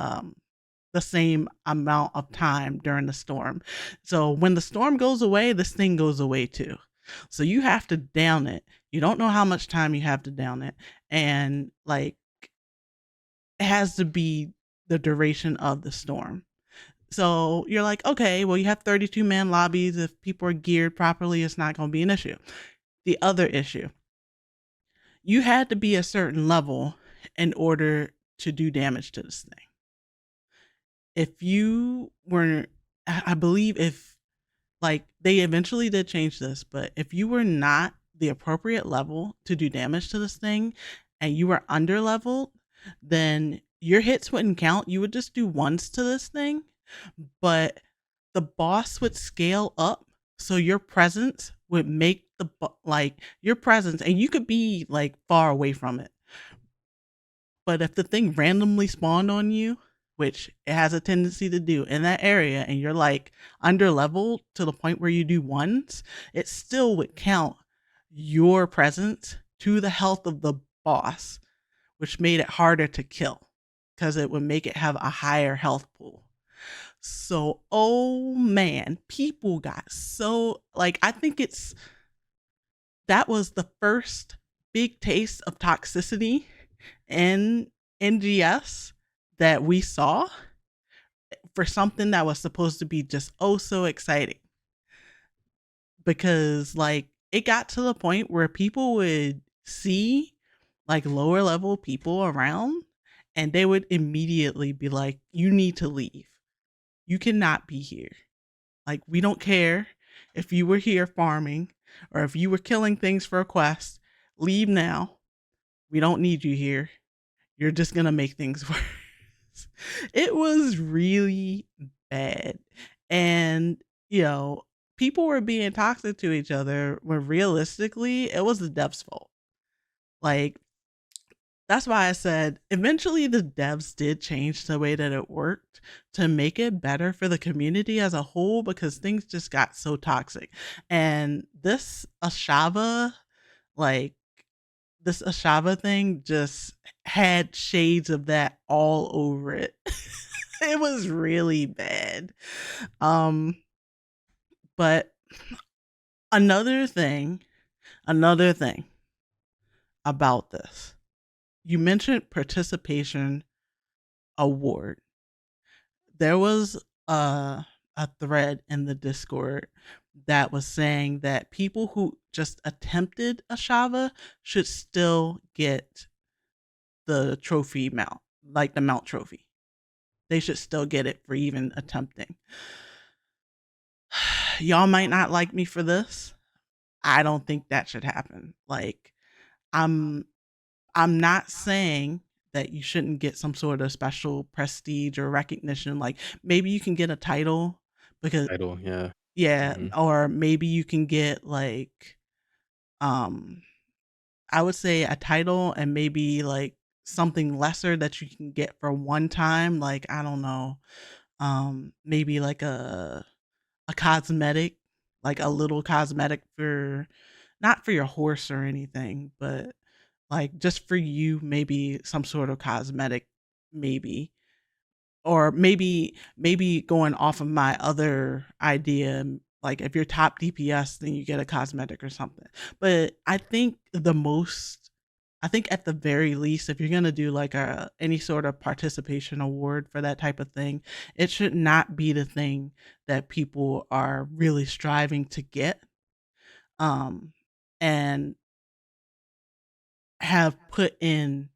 amount of time during the storm. So when the storm goes away, this thing goes away too. So you have to down it. You don't know how much time you have to down it, and like, it has to be the duration of the storm. So you're like, okay, well, you have 32-man lobbies. If people are geared properly, it's not going to be an issue. The other issue, you had to be a certain level in order to do damage to this thing. If you were, I believe, if like, they eventually did change this, but if you were not the appropriate level to do damage to this thing and you were under leveled, then your hits wouldn't count. You would just do once to this thing, but the boss would scale up, so your presence would make like your presence, and you could be like far away from it. But if the thing randomly spawned on you, which it has a tendency to do in that area, and you're like under leveled to the point where you do ones, it still would count your presence to the health of the boss, which made it harder to kill because it would make it have a higher health pool. So, oh man, people got so like, I think that was the first big taste of toxicity in NGS that we saw for something that was supposed to be just oh so exciting. Because like it got to the point where people would see like lower level people around and they would immediately be like, you need to leave. You cannot be here. Like, we don't care if you were here farming or if you were killing things for a quest. Leave now. We don't need you here. You're just going to make things worse. It was really bad. And, you know, people were being toxic to each other when realistically it was the devs' fault. Like, that's why I said eventually the devs did change the way that it worked to make it better for the community as a whole because things just got so toxic. And like this ashava thing just had shades of that all over it. It was really bad. Um but another thing, another thing about this. You mentioned participation award. There was a thread in the Discord that was saying that people who just attempted ashava should still get the trophy mount, like the mount trophy. They should still get it for even attempting. Y'all might not like me for this. I don't think that should happen. Like, I'm I'm not saying that you shouldn't get some sort of special prestige or recognition. Like maybe you can get a title because Idol, yeah. yeah, Mhm. or maybe you can get like um I would say a title and maybe like something lesser that you can get for one time, like I don't know, maybe like a cosmetic, like a little cosmetic for not for your horse or anything, but like just for you, maybe some sort of cosmetic, maybe. Or maybe going off of my other idea, like if you're top DPS, then you get a cosmetic or something. But I think at the very least, if you're gonna do like a any sort of participation award for that type of thing, it should not be the thing that people are really striving to get. Um, and have put in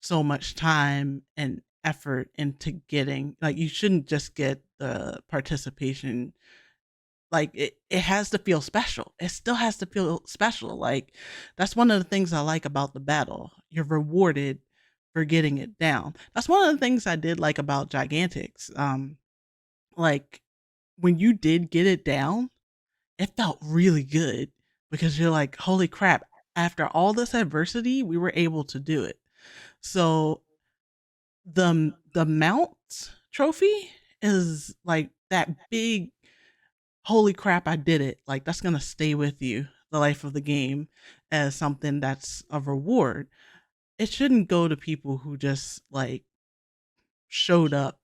so much time and effort into getting like you shouldn't just get the participation, like it has to feel special. It still has to feel special. Like that's one of the things I like about the battle. You're rewarded for getting it down. That's one of the things I did like about Gigantics. Like when you did get it down, it felt really good because you're like, holy crap, after all this adversity, we were able to do it. So the mount trophy is like that big holy crap, I did it. Like that's going to stay with you the life of the game as something that's a reward. It shouldn't go to people who just like showed up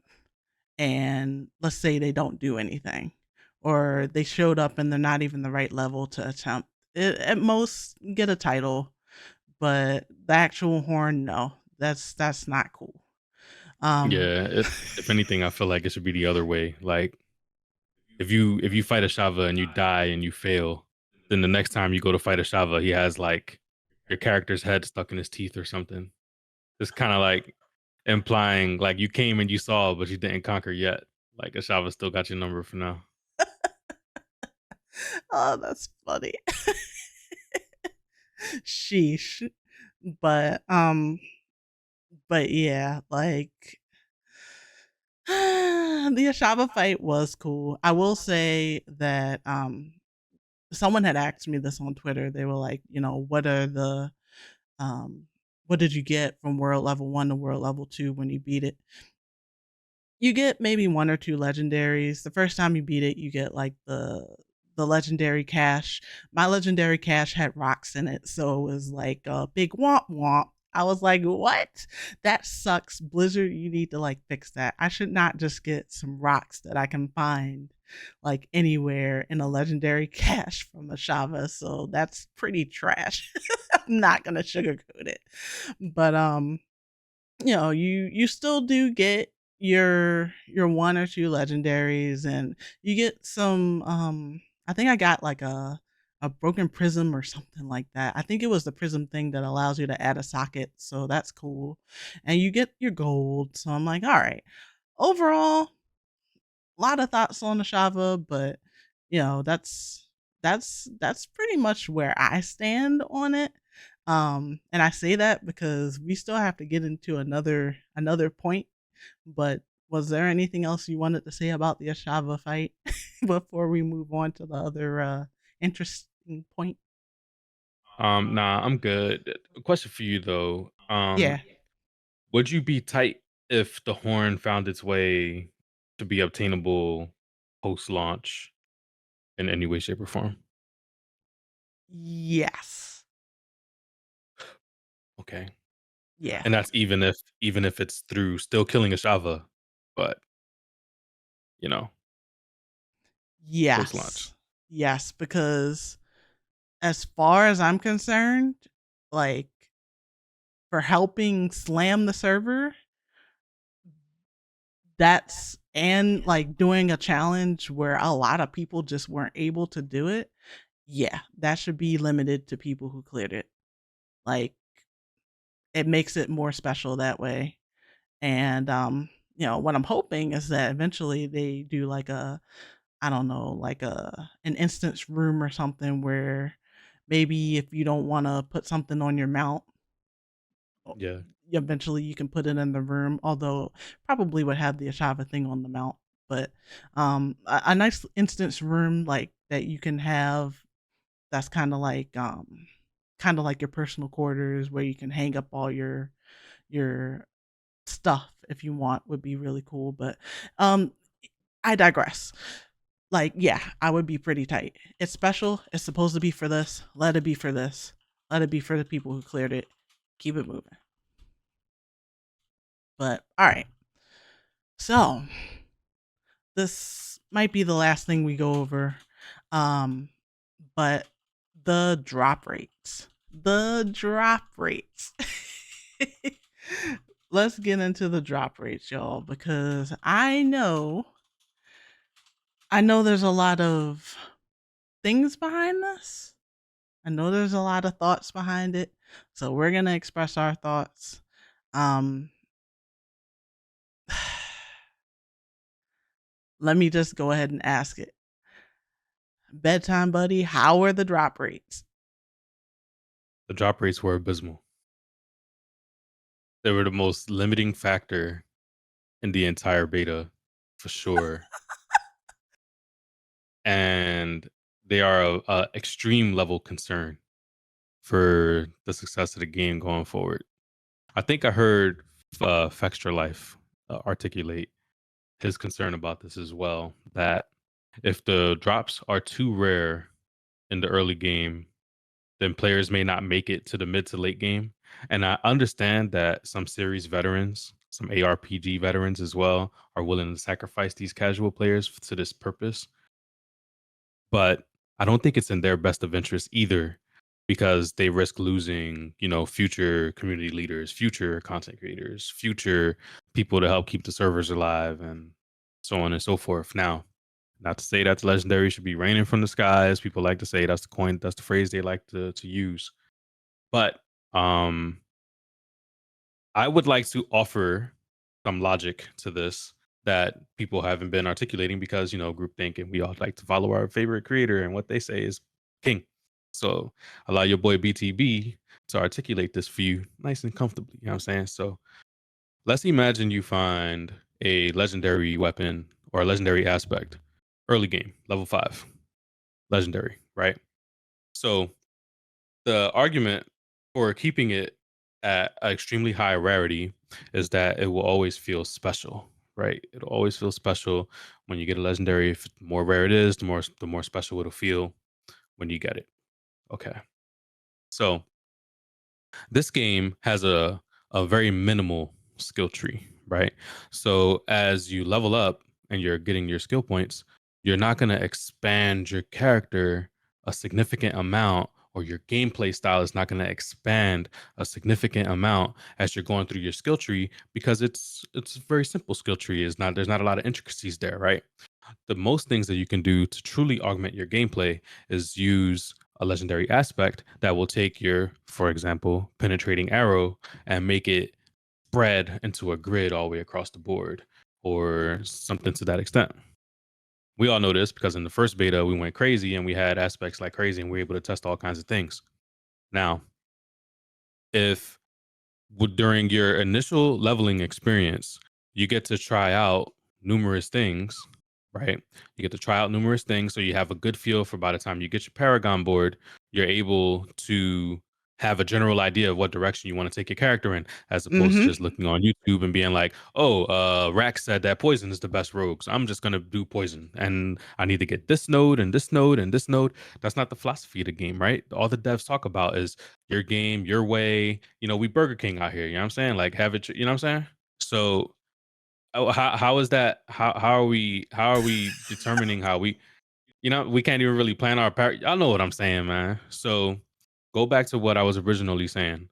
and let's say they don't do anything or they showed up and they're not even the right level to attempt it, at most get a title, but the actual horn, no, that's not cool. um Yeah, if anything, I feel like it should be the other way. Like if you fight a Shava and you die and you fail, then the next time you go to fight a Shava, he has like your character's head stuck in his teeth or something. It's kind of like implying like you came and you saw, but you didn't conquer yet. Like a Shava still got your number for now. oh, that's funny. Sheesh. But yeah, like the Ashava fight was cool. I will say that someone had asked me this on Twitter. They were like, you know, um, what did you get from World Level 1 to World Level 2 when you beat it? You get maybe 1 or 2 legendaries. The first time you beat it, you get, like, the legendary cache. My legendary cache had rocks in it, so it was like a big womp womp. I was like, "What? That sucks. Blizzard, you need to, like, fix that. I should not just get some rocks that I can find, like, anywhere in a legendary cache from ashava, so that's pretty trash." I'm not gonna sugarcoat it. But, you know, you still do get your 1 or 2 legendaries, and you get some, I think I got like a broken prism or something like that. I think it was the prism thing that allows you to add a socket, so that's cool. And you get your gold, so I'm like, "All right." Overall, a lot of thoughts on the Shava, but you know, that's pretty much where I stand on it. And I say that because we still have to get into another point. But was there anything else you wanted to say about the Ashava fight before we move on to the other interesting point? Nah, I'm good. A question for you though. Yeah. Would you be tight if the horn found its way to be obtainable post launch in any way, shape, or form? Yes. Okay. Yeah. And that's even if it's through still killing a Shava, but you know, post launch. Yes. Yes, because as far as I'm concerned, like for helping slam the server, that's and like doing a challenge where a lot of people just weren't able to do it. Yeah, that should be limited to people who cleared it. Like it makes it more special that way. And you know, what I'm hoping is that eventually they do like a, I don't know, like an instance room or something where maybe if you don't want to put something on your mount, Yeah. eventually you can put it in the room, although probably would have the ashava thing on the mount. But a nice instance room like that you can have, that's kind of like your personal quarters where you can hang up all your stuff if you want, would be really cool. But um I digress. Like, yeah, I would be pretty tight. It's special. It's supposed to be for this. Let it be for this. Let it be for the people who cleared it. Keep it moving. But all right. So this might be the last thing we go over. Um, but the drop rates. The drop rates. Let's get into the drop rates, y'all, because I know there's a lot of things behind this. I know there's a lot of thoughts behind it. So we're gonna express our thoughts. Um Let me just go ahead and ask it. Bedtime buddy, how are the drop rates? The drop rates were abysmal. They were the most limiting factor in the entire beta, for sure. And they are a extreme level concern for the success of the game going forward. I think I heard Fextra Life articulate his concern about this as well. That if the drops are too rare in the early game, then players may not make it to the mid to late game. And I understand that some series veterans, some ARPG veterans as well, are willing to sacrifice these casual players to this purpose. But I don't think it's in their best of interest either, because they risk losing, future community leaders, future content creators, future people to help keep the servers alive, and so on and so forth. Now, not to say that the legendary should be raining from the skies. People like to say that's the phrase they like to use. But um I would like to offer some logic to this that people haven't been articulating because, groupthink, and we all like to follow our favorite creator and what they say is king. So allow your boy BTB to articulate this for you nice and comfortably. You know what I'm saying? So let's imagine you find a legendary weapon or a legendary aspect early game, level 5, legendary. right? So the argument for keeping it at an extremely high rarity is that it will always feel special, right? It'll always feel special when you get a legendary. If the more rare it is, the more special it'll feel when you get it. Okay. So this game has a very minimal skill tree, right? So as you level up and you're getting your skill points, you're not going to expand your character a significant amount, or your gameplay style is not going to expand a significant amount as you're going through your skill tree, because it's a very simple skill tree. Is not There's not a lot of intricacies there, right? The most things that you can do to truly augment your gameplay is use a legendary aspect that will take your, for example, penetrating arrow and make it spread into a grid all the way across the board, or something to that extent. We all know this because in the first beta we went crazy and we had aspects like crazy and we were able to test all kinds of things. Now, if during your initial leveling experience, you get to try out numerous things, right? You get to try out numerous things, so you have a good feel for, by the time you get your Paragon board, you're able to have a general idea of what direction you want to take your character in, as opposed to Mhm. just looking on YouTube and being like, "Oh, Rack said that poison is the best rogue, so I'm just gonna do poison, and I need to get this node and this node and this node." That's not the philosophy of the game, right? All the devs talk about is your game, your way. We Burger King out here. You know what I'm saying? Like, have it. You know what I'm saying? So, how is that? How are we determining how we? We can't even really plan our Y'all know what I'm saying, man. So, go back to what I was originally saying.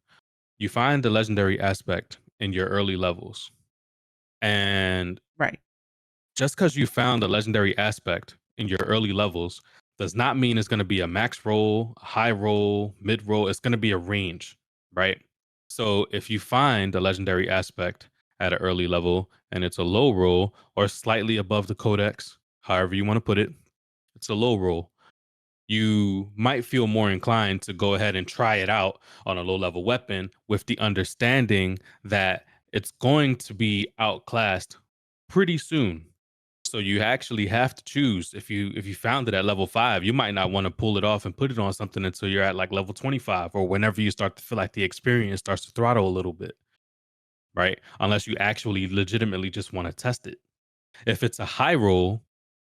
You find the legendary aspect in your early levels, and Right. just because you found the legendary aspect in your early levels does not mean it's going to be a max roll, high roll, mid roll. It's going to be a range, right? So if you find the legendary aspect at an early level and it's a low roll or slightly above the codex, however you want to put it, it's a low roll. You might feel more inclined to go ahead and try it out on a low level weapon, with the understanding that it's going to be outclassed pretty soon. So you actually have to choose. If you found it at level 5, you might not want to pull it off and put it on something until you're at like level 25, or whenever you start to feel like the experience starts to throttle a little bit, right? Unless you actually legitimately just want to test it. If it's a high roll,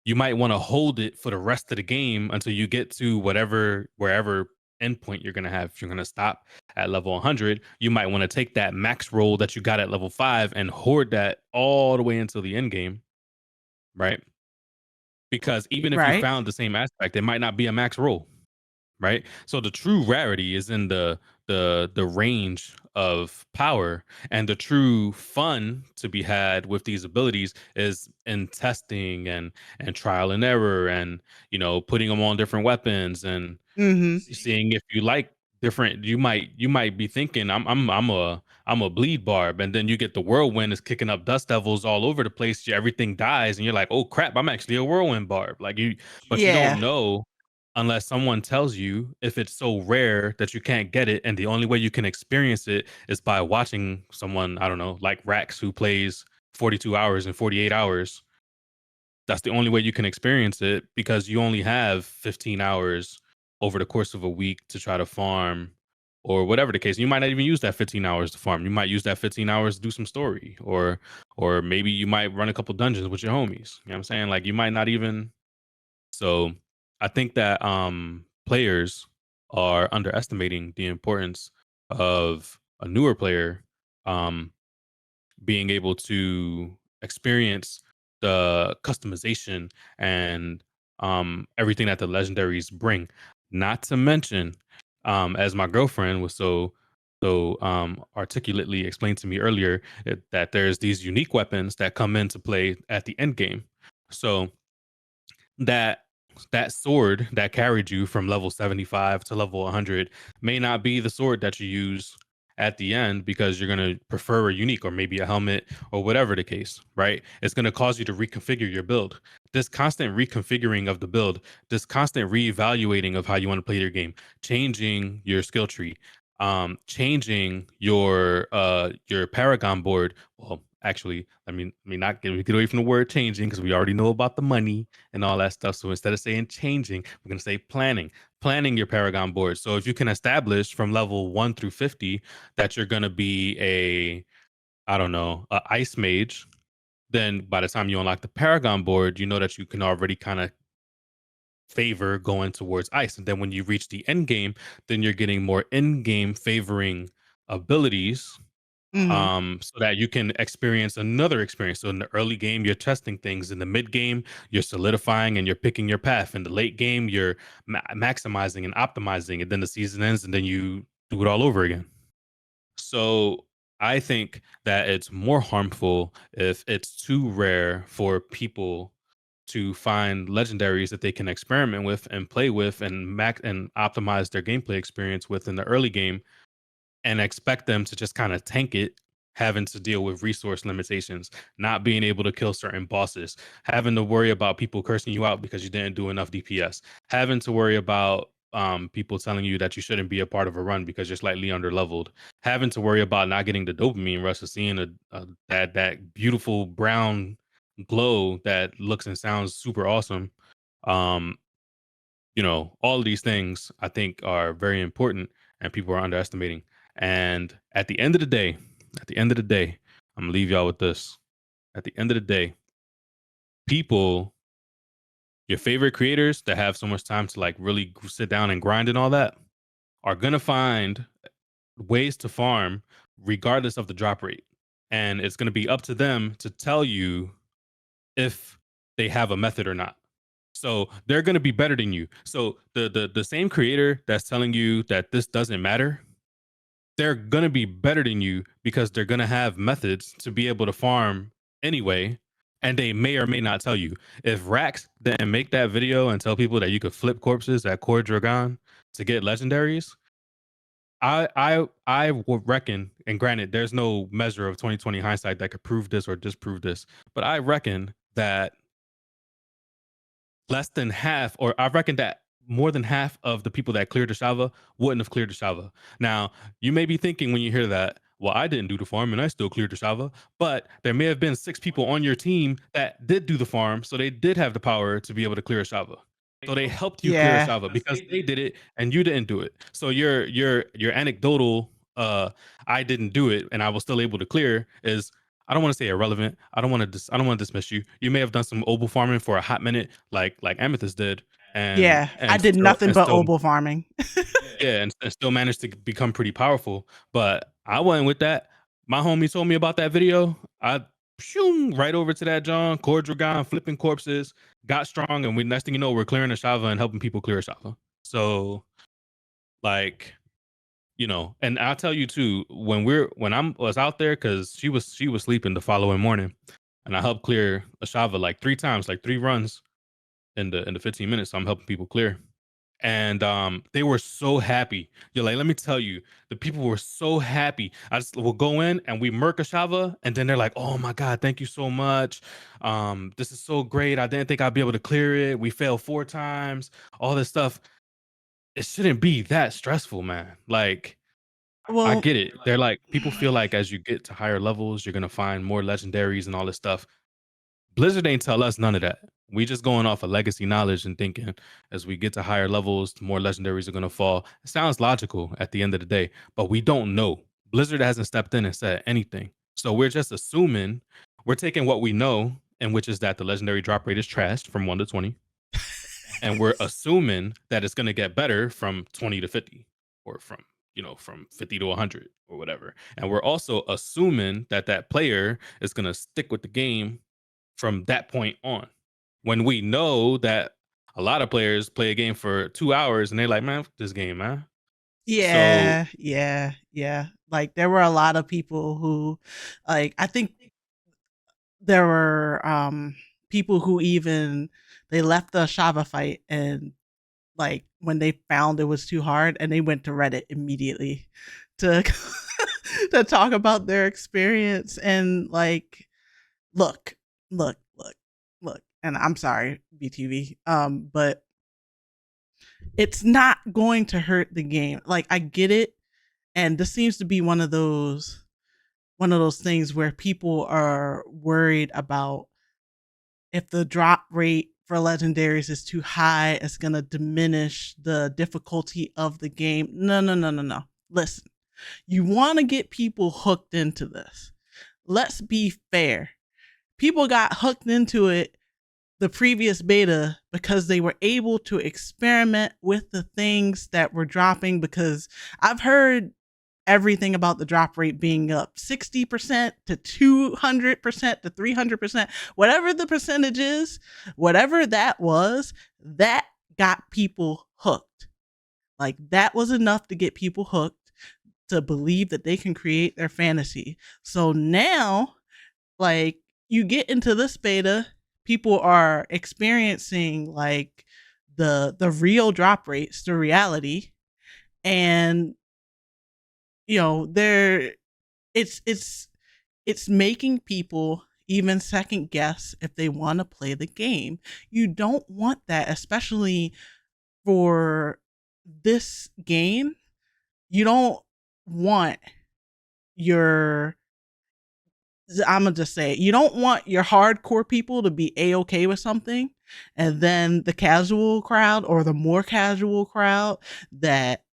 you might want to hold it for the rest of the game until you get to wherever endpoint you're going to have. If you're going to stop at level 100, you might want to take that max roll that you got at level 5 and hoard that all the way until the end game, right? Because even if you Right. found the same aspect, it might not be a max roll, right? So the true rarity is in the range of power, and the true fun to be had with these abilities is in testing and trial and error, and putting them on different weapons and Mhm. seeing if you like different. You might be thinking, I'm a bleed barb, and then you get the whirlwind is kicking up dust devils all over the place. Everything dies, and you're like, oh crap, I'm actually a whirlwind barb. But you Yeah. don't know unless someone tells you, if it's so rare that you can't get it, and the only way you can experience it is by watching someone, I don't know, like Rax, who plays 42 hours and 48 hours. That's the only way you can experience it, because you only have 15 hours over the course of a week to try to farm, or whatever the case. You might not even use that 15 hours to farm. You might use that 15 hours to do some story, or maybe you might run a couple dungeons with your homies. You know what I'm saying? Like, you might not even. So I think that players are underestimating the importance of a newer player um being able to experience the customization and everything that the legendaries bring. Not to mention, as my girlfriend was so articulately explained to me earlier, that there's these unique weapons that come into play at the end game. So that that sword that carried you from level 75 to level 100 may not be the sword that you use at the end, because you're going to prefer a unique, or maybe a helmet, or whatever the case, right? It's going to cause you to reconfigure your build. This constant reconfiguring of the build, this constant reevaluating of how you want to play your game, changing your skill tree, changing your paragon board, well, actually, let me not get away from the word changing because we already know about the money and all that stuff. So instead of saying changing, we're gonna say planning your Paragon board. So if you can establish from level 1 through 50 that you're gonna be a, I don't know, a ice mage, then by the time you unlock the Paragon board, you know that you can already kind of favor going towards ice. And then when you reach the end game, then you're getting more in game favoring abilities, Mhm. so that you can experience another experience. So in the early game, you're testing things. In the mid game, you're solidifying and you're picking your path. In the late game, you're maximizing and optimizing. And then the season ends, and then you do it all over again. So I think that it's more harmful if it's too rare for people to find legendaries that they can experiment with and play with and and optimize their gameplay experience with in the early game, and expect them to just kind of tank it, having to deal with resource limitations, not being able to kill certain bosses, having to worry about people cursing you out because you didn't do enough DPS, having to worry about people telling you that you shouldn't be a part of a run because you're slightly under leveled, having to worry about not getting the dopamine rush of seeing that beautiful brown glow that looks and sounds super awesome. Um, all of these things I think are very important and people are underestimating. And at the end of the day, I'm gonna leave y'all with this. At the end of the day, people, your favorite creators that have so much time to like really sit down and grind and all that, are gonna find ways to farm regardless of the drop rate. And it's gonna be up to them to tell you if they have a method or not. So they're going to be better than you. So the same creator that's telling you that this doesn't matter, they're going to be better than you because they're going to have methods to be able to farm anyway, and they may or may not tell you. If Rax didn't make that video and tell people that you could flip corpses at Core Dragon to get legendaries, I would reckon, and granted, there's no measure of 2020 hindsight that could prove this or disprove this, but I reckon that less than half, or I reckon that more than half of the people that cleared the Shava wouldn't have cleared the Shava. Now, you may be thinking when you hear that, well, I didn't do the farm and I still cleared the Shava, but there may have been 6 people on your team that did do the farm, so they did have the power to be able to clear a Shava. So they helped you clear a Yeah. Shava because they did it and you didn't do it. So your anecdotal I didn't do it and I was still able to clear is, I don't want to say irrelevant. I don't want to dismiss you. You may have done some oboe farming for a hot minute, like Amethyst did, and Yeah. I and did still nothing and but still oboe farming. yeah, and still managed to become pretty powerful. But I wasn't with that. My homie told me about that video. I right over to that John Core Dragon flipping corpses, got strong, and we next thing you know, we're clearing a Shava and helping people clear a Shava. So like, and I'll tell you too, when I was out there, because she was sleeping the following morning, and I helped clear a Shava like 3 times, like 3 runs in the 15 minutes. So I'm helping people clear. And they were so happy. You're like, let me tell you, the people were so happy. I just will go in and we murk a Shava, and then they're like, oh my God, thank you so much. This is so great. I didn't think I'd be able to clear it. We failed 4 times, all this stuff. It shouldn't be that stressful, man. Like, I Well, get it. They're like, people feel like as you get to higher levels, you're gonna find more legendaries and all this stuff. Blizzard ain't tell us none of that. We just going off of legacy knowledge and thinking as we get to higher levels, more legendaries are gonna fall. It sounds logical at the end of the day, but we don't know. Blizzard hasn't stepped in and said anything. So we're just assuming, we're taking what we know, and which is that the legendary drop rate is trashed from 1 to 20, and we're assuming that it's going to get better from 20 to 50, or from 50 to 100 or whatever, and we're also assuming that that player is going to stick with the game from that point on, when we know that a lot of players play a game for 2 hours and they're like, man, fuck this game, man. So yeah, yeah, yeah. Like there were a lot of people who, like, I think there were people who even they left the Shava fight, and like when they found it was too hard, and they went to Reddit immediately to to talk about their experience, and like, look, look, look, and I'm sorry, BTV, but it's not going to hurt the game. Like, I get it, and this seems to be one of those one of those things where people are worried about if the drop rate for legendaries is too high, it's going to diminish the difficulty of the game. No, no, no, no, no. Listen, you want to get people hooked into this. Let's be fair. People got hooked into it the previous beta because they were able to experiment with the things that were dropping, because I've heard everything about the drop rate being up 60% to 200% to 300%, whatever the percentage is, whatever that was, that got people hooked. Like, that was enough to get people hooked to believe that they can create their fantasy. So now, like, you get into this beta, people are experiencing like the real drop rates, the reality, and they're it's making people even second guess if they want to play the game. You don't want that, especially for this game. You don't want your I'm gonna just say it. You don't want your hardcore people to be a-okay with something, and then the casual crowd or the more casual crowd that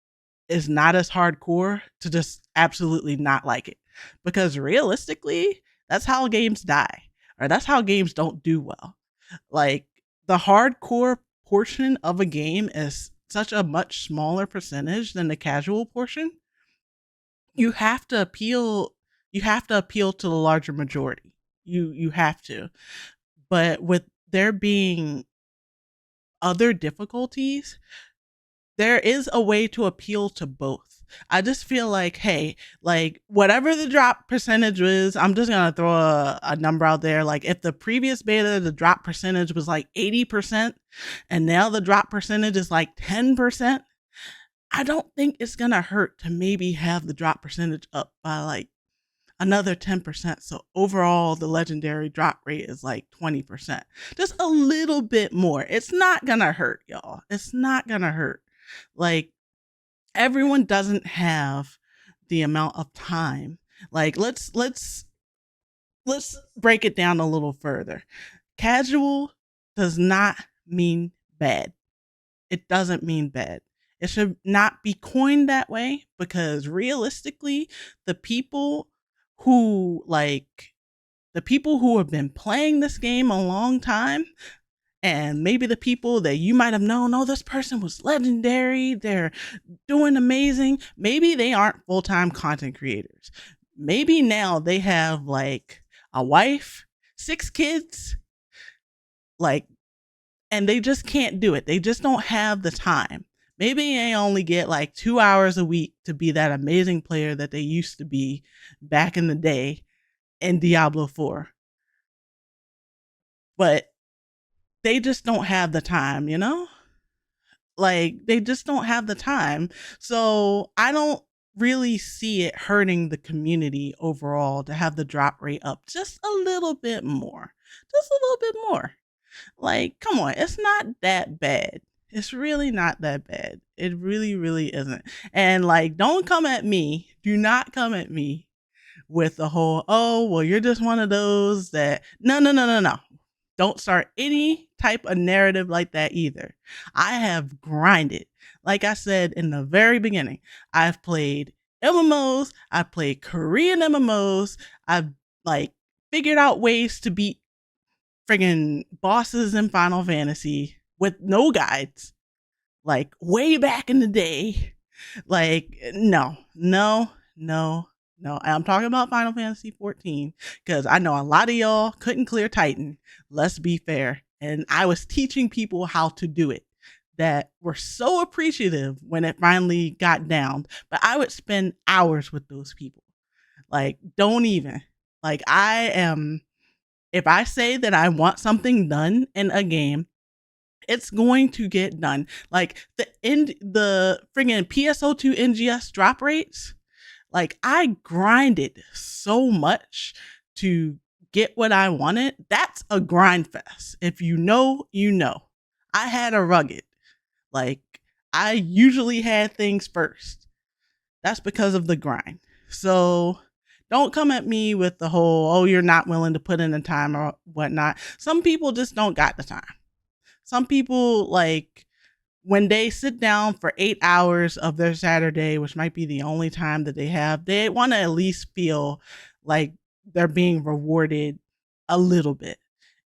is not as hardcore to just absolutely not like it. Because realistically, that's how games die, or that's how games don't do well. Like, the hardcore portion of a game is such a much smaller percentage than the casual portion. You have to appeal to the larger majority. You have to. But with there being other difficulties, there is a way to appeal to both. I just feel like, hey, like, whatever the drop percentage is, I'm just gonna throw a number out there. Like, if the previous beta, the drop percentage was like 80%, and now the drop percentage is like 10%, I don't think it's gonna hurt to maybe have the drop percentage up by like another 10%. So overall, the legendary drop rate is like 20%. Just a little bit more. It's not gonna hurt, y'all. It's not gonna hurt. Like, everyone doesn't have the amount of time. Like, let's break it down a little further. Casual does not mean bad. It doesn't mean bad. It should not be coined that way, because realistically, the people who have been playing this game a long time, and maybe the people that you might have known, oh, this person was legendary, they're doing amazing. Maybe they aren't full-time content creators. Maybe now they have like a wife, 6 kids, like, and they just can't do it. They just don't have the time. Maybe they only get like 2 hours a week to be that amazing player that they used to be back in the day in Diablo 4. But they just don't have the time, Like, they just don't have the time. So I don't really see it hurting the community overall to have the drop rate up just a little bit more. Just a little bit more. Like, come on, it's not that bad. It's really not that bad. It really, really isn't. And like, don't come at me. Do not come at me with the whole, oh, well, you're just one of those that, no, no, no, no, no. Don't start any type of narrative like that either. I have grinded. Like I said in the very beginning, I've played MMOs, I've played Korean MMOs, I've like figured out ways to beat friggin' bosses in Final Fantasy with no guides, like way back in the day. Like, no, no, no, no. I'm talking about Final Fantasy 14 because I know a lot of y'all couldn't clear Titan. Let's be fair. And I was teaching people how to do it that were so appreciative when it finally got down. But I would spend hours with those people. Like, don't even. Like, if I say that I want something done in a game, it's going to get done. Like, the friggin' PSO2 NGS drop rates, like, I grinded so much to get what I wanted. That's a grind fest. If you know, you know. I had a rugged. Like, I usually had things first. That's because of the grind. So Don't come at me with the whole, oh, you're not willing to put in the time or whatnot. Some people just don't got the time. Some people, like, when they sit down for 8 hours of their Saturday, which might be the only time that they have, they want to at least feel like they're being rewarded a little bit.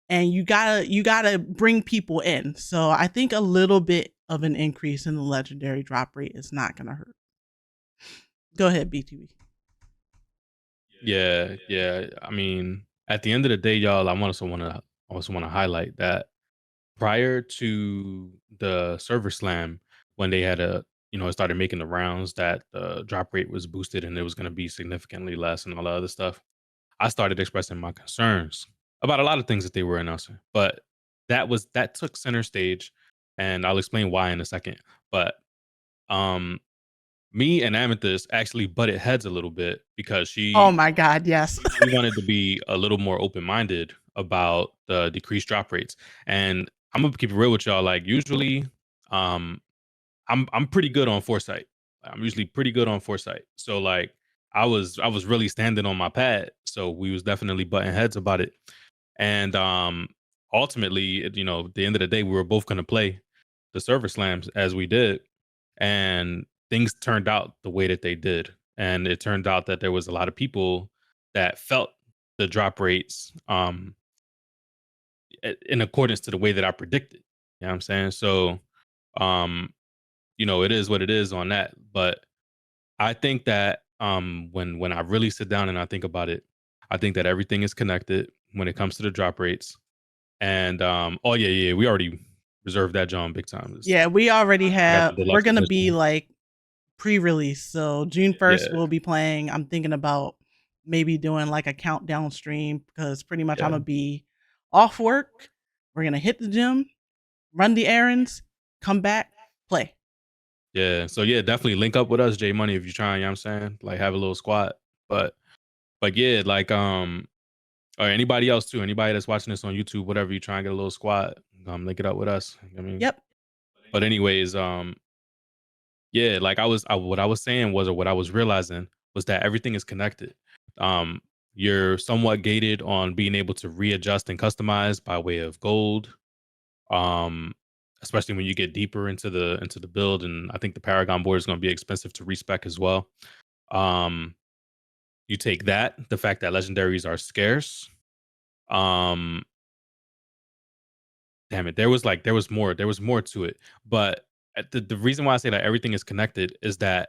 And you gotta bring people in. So I think a little bit of an increase in the legendary drop rate is not gonna hurt. Go ahead, BTV. Yeah, yeah. I mean, at the end of the day, y'all, I also want to highlight that prior to the server slam, when they had it started making the rounds that the drop rate was boosted and it was going to be significantly less and all the other stuff. I started expressing my concerns about a lot of things that they were announcing, but that took center stage, and I'll explain why in a second. But um, me and Amethyst actually butted heads a little bit because Oh she my God, yes. she wanted to be a little more open minded about the decreased drop rates, and I'm gonna keep it real with y'all. Like usually, um, I'm pretty good on foresight. I'm usually pretty good on foresight. So like I was really standing on my pad. So we was definitely butting heads about it. And ultimately, at the end of the day, we were both gonna play the server slams as we did. And things turned out the way that they did. And it turned out that there was a lot of people that felt the drop rates in accordance to the way that I predicted. You know what I'm saying? So um it is what it is on that. But I think that when I really sit down and I think about it, I think that everything is connected when it comes to the drop rates. And oh yeah, yeah, we already reserved that John big time. Yeah, we already I got have. the We're deluxe gonna be edition. like pre-release, so June Yeah, 1st we'll be playing. I'm thinking about maybe doing like a countdown stream because pretty much I'm yeah, gonna be off work. We're gonna hit the gym, run the errands, come back, play. yeah. So yeah, definitely link up with us, J Money, if you're trying, you know what I'm saying? Like have a little squad. But yeah, like or anybody else too, anybody that's watching this on YouTube, whatever, you try and get a little squad, link it up with us. I mean, Yep. but anyways, yeah, like what I was saying was, or what I was realizing was that everything is connected. Um, you're somewhat gated on being able to readjust and customize by way of gold. Um, Especially when you get deeper into the build, and I think the Paragon board is going to be expensive to respec as well. Um, you take that, the fact that legendaries are scarce. Um, Damn it, there was more to it. But the reason why I say that everything is connected is the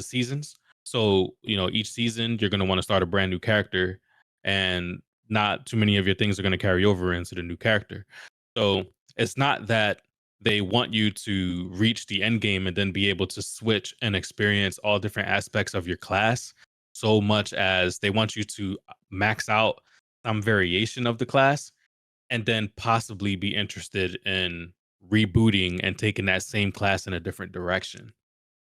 seasons. So, each season you're gonna want to start a brand new character, and not too many of your things are gonna carry over into the new character. So it's not that they want you to reach the end game and then be able to switch and experience all different aspects of your class, so much as they want you to max out some variation of the class and then possibly be interested in rebooting and taking that same class in a different direction.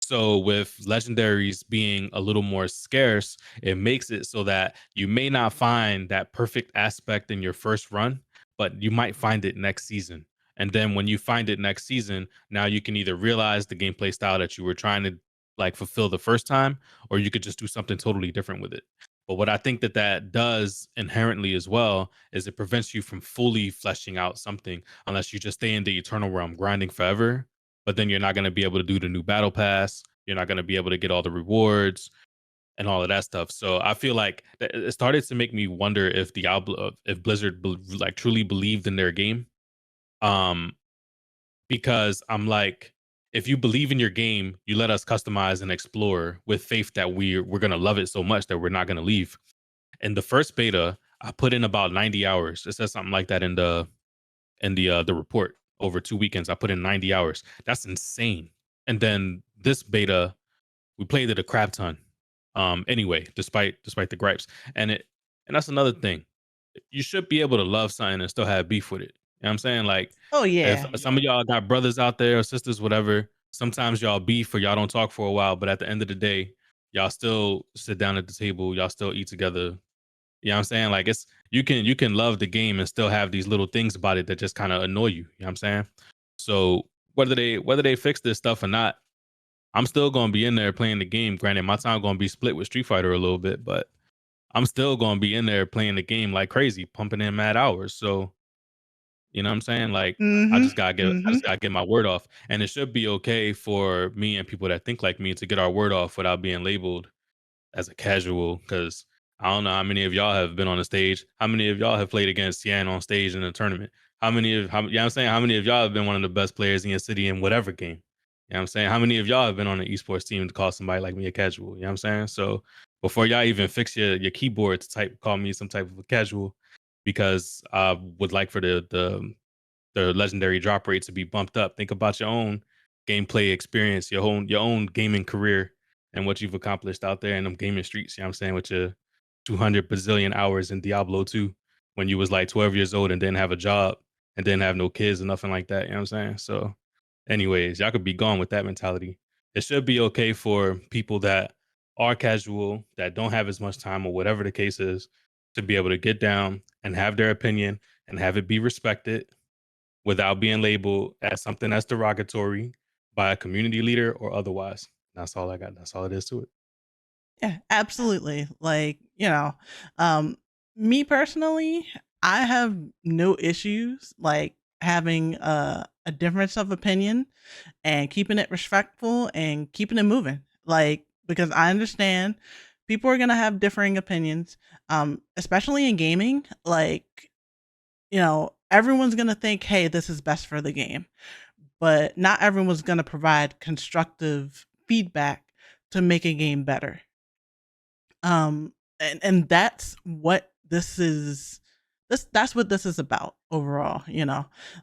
So with legendaries being a little more scarce, it makes it so that you may not find that perfect aspect in your first run, but you might find it next season. And then when you find it next season, now you can either realize the gameplay style that you were trying to like fulfill the first time, or you could just do something totally different with it. But what I think that does inherently as well is it prevents you from fully fleshing out something unless you just stay in the eternal realm grinding forever, but then you're not going to be able to do the new battle pass. You're not going to be able to get all the rewards and all of that stuff. So I feel like it started to make me wonder if if Blizzard like truly believed in their game. Um, because I'm like, if you believe in your game, you let us customize and explore with faith that we're gonna love it so much that we're not gonna leave. In the first beta, I put in about 90 hours. It says something like that in the report. Over 2 weekends, I put in 90 hours. That's insane. And then this beta, we played it a crap ton. Anyway, despite the gripes. And that's another thing. You should be able to love something and still have beef with it. You know what I'm saying? Like Oh if yeah. some of y'all got brothers out there or sisters, whatever, sometimes y'all beef or y'all don't talk for a while, but at the end of the day, y'all still sit down at the table, y'all still eat together. You know what I'm saying? Like you can love the game and still have these little things about it that just kind of annoy you. You know what I'm saying? So whether they fix this stuff or not, I'm still gonna be in there playing the game. Granted, my time gonna be split with Street Fighter a little bit, but I'm still gonna be in there playing the game like crazy, pumping in mad hours. So, you know what I'm saying? Like, Mhm. I Mhm. just gotta get my word off. And it should be okay for me and people that think like me to get our word off without being labeled as a casual, because I don't know how many of y'all have been on the stage. How many of y'all have played against Yan on stage in a tournament? You know what I'm saying? How many of y'all have been one of the best players in your city in whatever game? You know what I'm saying? How many of y'all have been on an esports team to call somebody like me a casual? You know what I'm saying? So before y'all even fix your keyboard to call me some type of a casual, because I would like for the legendary drop rate to be bumped up. Think about your own gameplay experience, your own gaming career, and what you've accomplished out there in them gaming streets. You know what I'm saying? With your 200 bazillion hours in Diablo 2 when you was like 12 years old and didn't have a job and didn't have no kids or nothing like that. You know what I'm saying? So, anyways, y'all could be gone with that mentality. It should be okay for people that are casual, that don't have as much time or whatever the case is, to be able to get down and have their opinion and have it be respected without being labeled as something that's derogatory by a community leader or otherwise. That's all I got. That's all it is to it. Yeah, absolutely. Like, um, me personally, I have no issues like having a difference of opinion and keeping it respectful and keeping it moving. Like, because I understand people are gonna have differing opinions, especially in gaming. Like, everyone's gonna think, hey, this is best for the game, but not everyone's gonna provide constructive feedback to make a game better. And that's what this is. That's what this is about overall.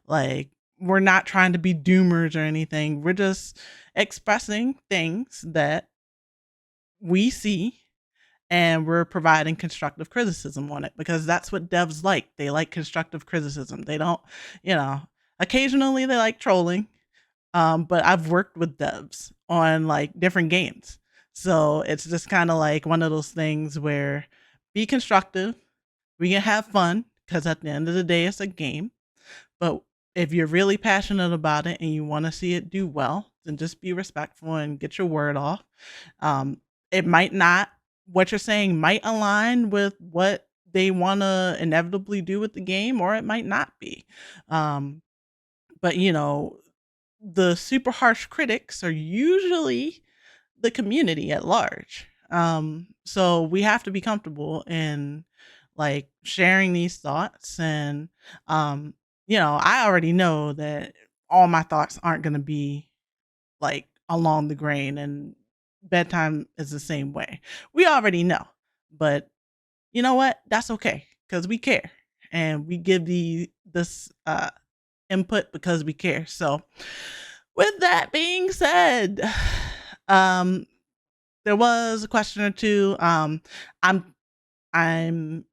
Like, we're not trying to be doomers or anything. We're just expressing things that we see, and we're providing constructive criticism on it, because that's what devs like. They like constructive criticism. They don't, you know, occasionally they like trolling, but I've worked with devs on like different games. So it's just kind of like one of those things where be constructive. We can have fun, because at the end of the day, it's a game. But if you're really passionate about it and you want to see it do well, then just be respectful and get your word off. It might not, what you're saying might align with what they want to inevitably do with the game, or it might not be. Um, but the super harsh critics are usually the community at large. So we have to be comfortable in like sharing these thoughts, and I already know that all my thoughts aren't going to be like along the grain, and bedtime is the same way. We already know, but you know what? That's okay, because we care, and we give this input because we care. So, with that being said, um, there was a question or two. I'm I'm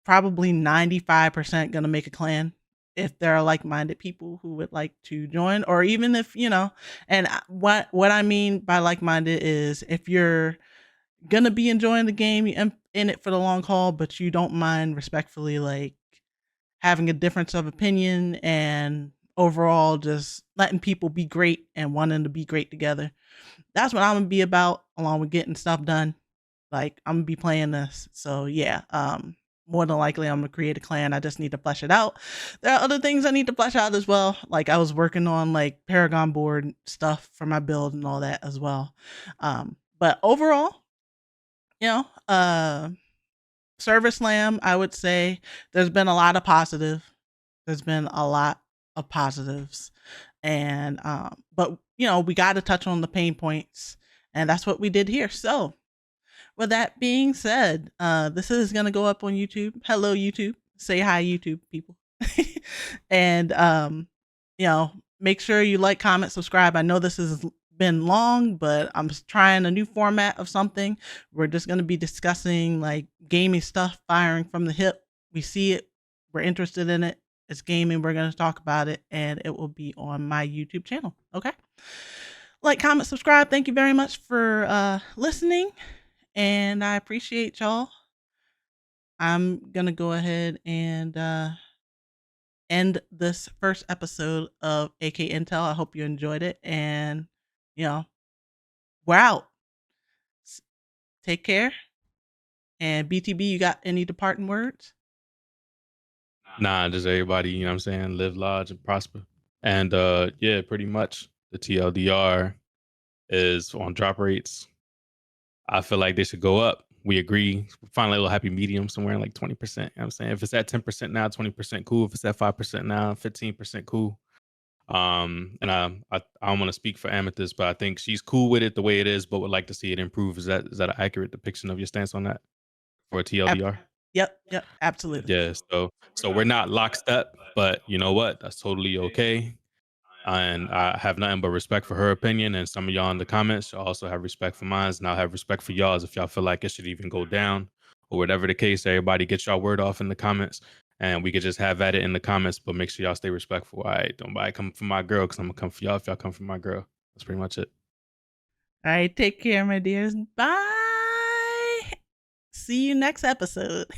probably 95% gonna make a clan if there are like-minded people who would like to join, or even if And what I mean by like-minded is if you're gonna be enjoying the game, you in it for the long haul, but you don't mind respectfully like having a difference of opinion, and overall just letting people be great and wanting to be great together. That's what I'm gonna be about, along with getting stuff done. Like, I'm gonna be playing this. So yeah, more than likely I'm gonna create a clan. I just need to flesh it out. There are other things I need to flesh out as well. Like, I was working on like Paragon board stuff for my build and all that as well. But overall, you know, uh Service Slam, I would say there's been a lot of positive. There's been a lot of positives. And but we got to touch on the pain points, and that's what we did here. So, with that being said, this is going to go up on YouTube. Hello YouTube. Say hi YouTube people. And make sure you like, comment, subscribe. I know this has been long, but I'm trying a new format of something. We're just going to be discussing like gaming stuff, firing from the hip. We see it, we're interested in it. It's gaming. We're going to talk about it, and it will be on my YouTube channel. Okay. Like, comment, subscribe. Thank you very much for listening, and I appreciate y'all. I'm going to go ahead and end this first episode of AKNtel. I hope you enjoyed it, and you know, we're out. Take care And BTB, you got any departing words? Nah, just everybody, you know what I'm saying, live large and prosper. And yeah, pretty much the TLDR is on drop rates. I feel like they should go up. We agree. Find a little happy medium somewhere in like 20%. You know what I'm saying? If it's at 10% now, 20% cool. If it's at 5% now, 15% cool. And I don't want to speak for Amethyst, but I think she's cool with it the way it is, but would like to see it improve. Is that an accurate depiction of your stance on that for a Ab- TLDR? yep, absolutely. Yeah. So we're not lockstep, but you know what? That's totally okay. And I have nothing but respect for her opinion. And some of y'all in the comments also have respect for mine, and I'll have respect for y'all's if y'all feel like it should even go down or whatever the case. Everybody get y'all word off in the comments, and we could just have at it in the comments. But make sure y'all stay respectful. All right, don't nobody come for my girl because I'm gonna come for y'all if y'all come for my girl. That's pretty much it. All right, take care, my dears. Bye. See you next episode.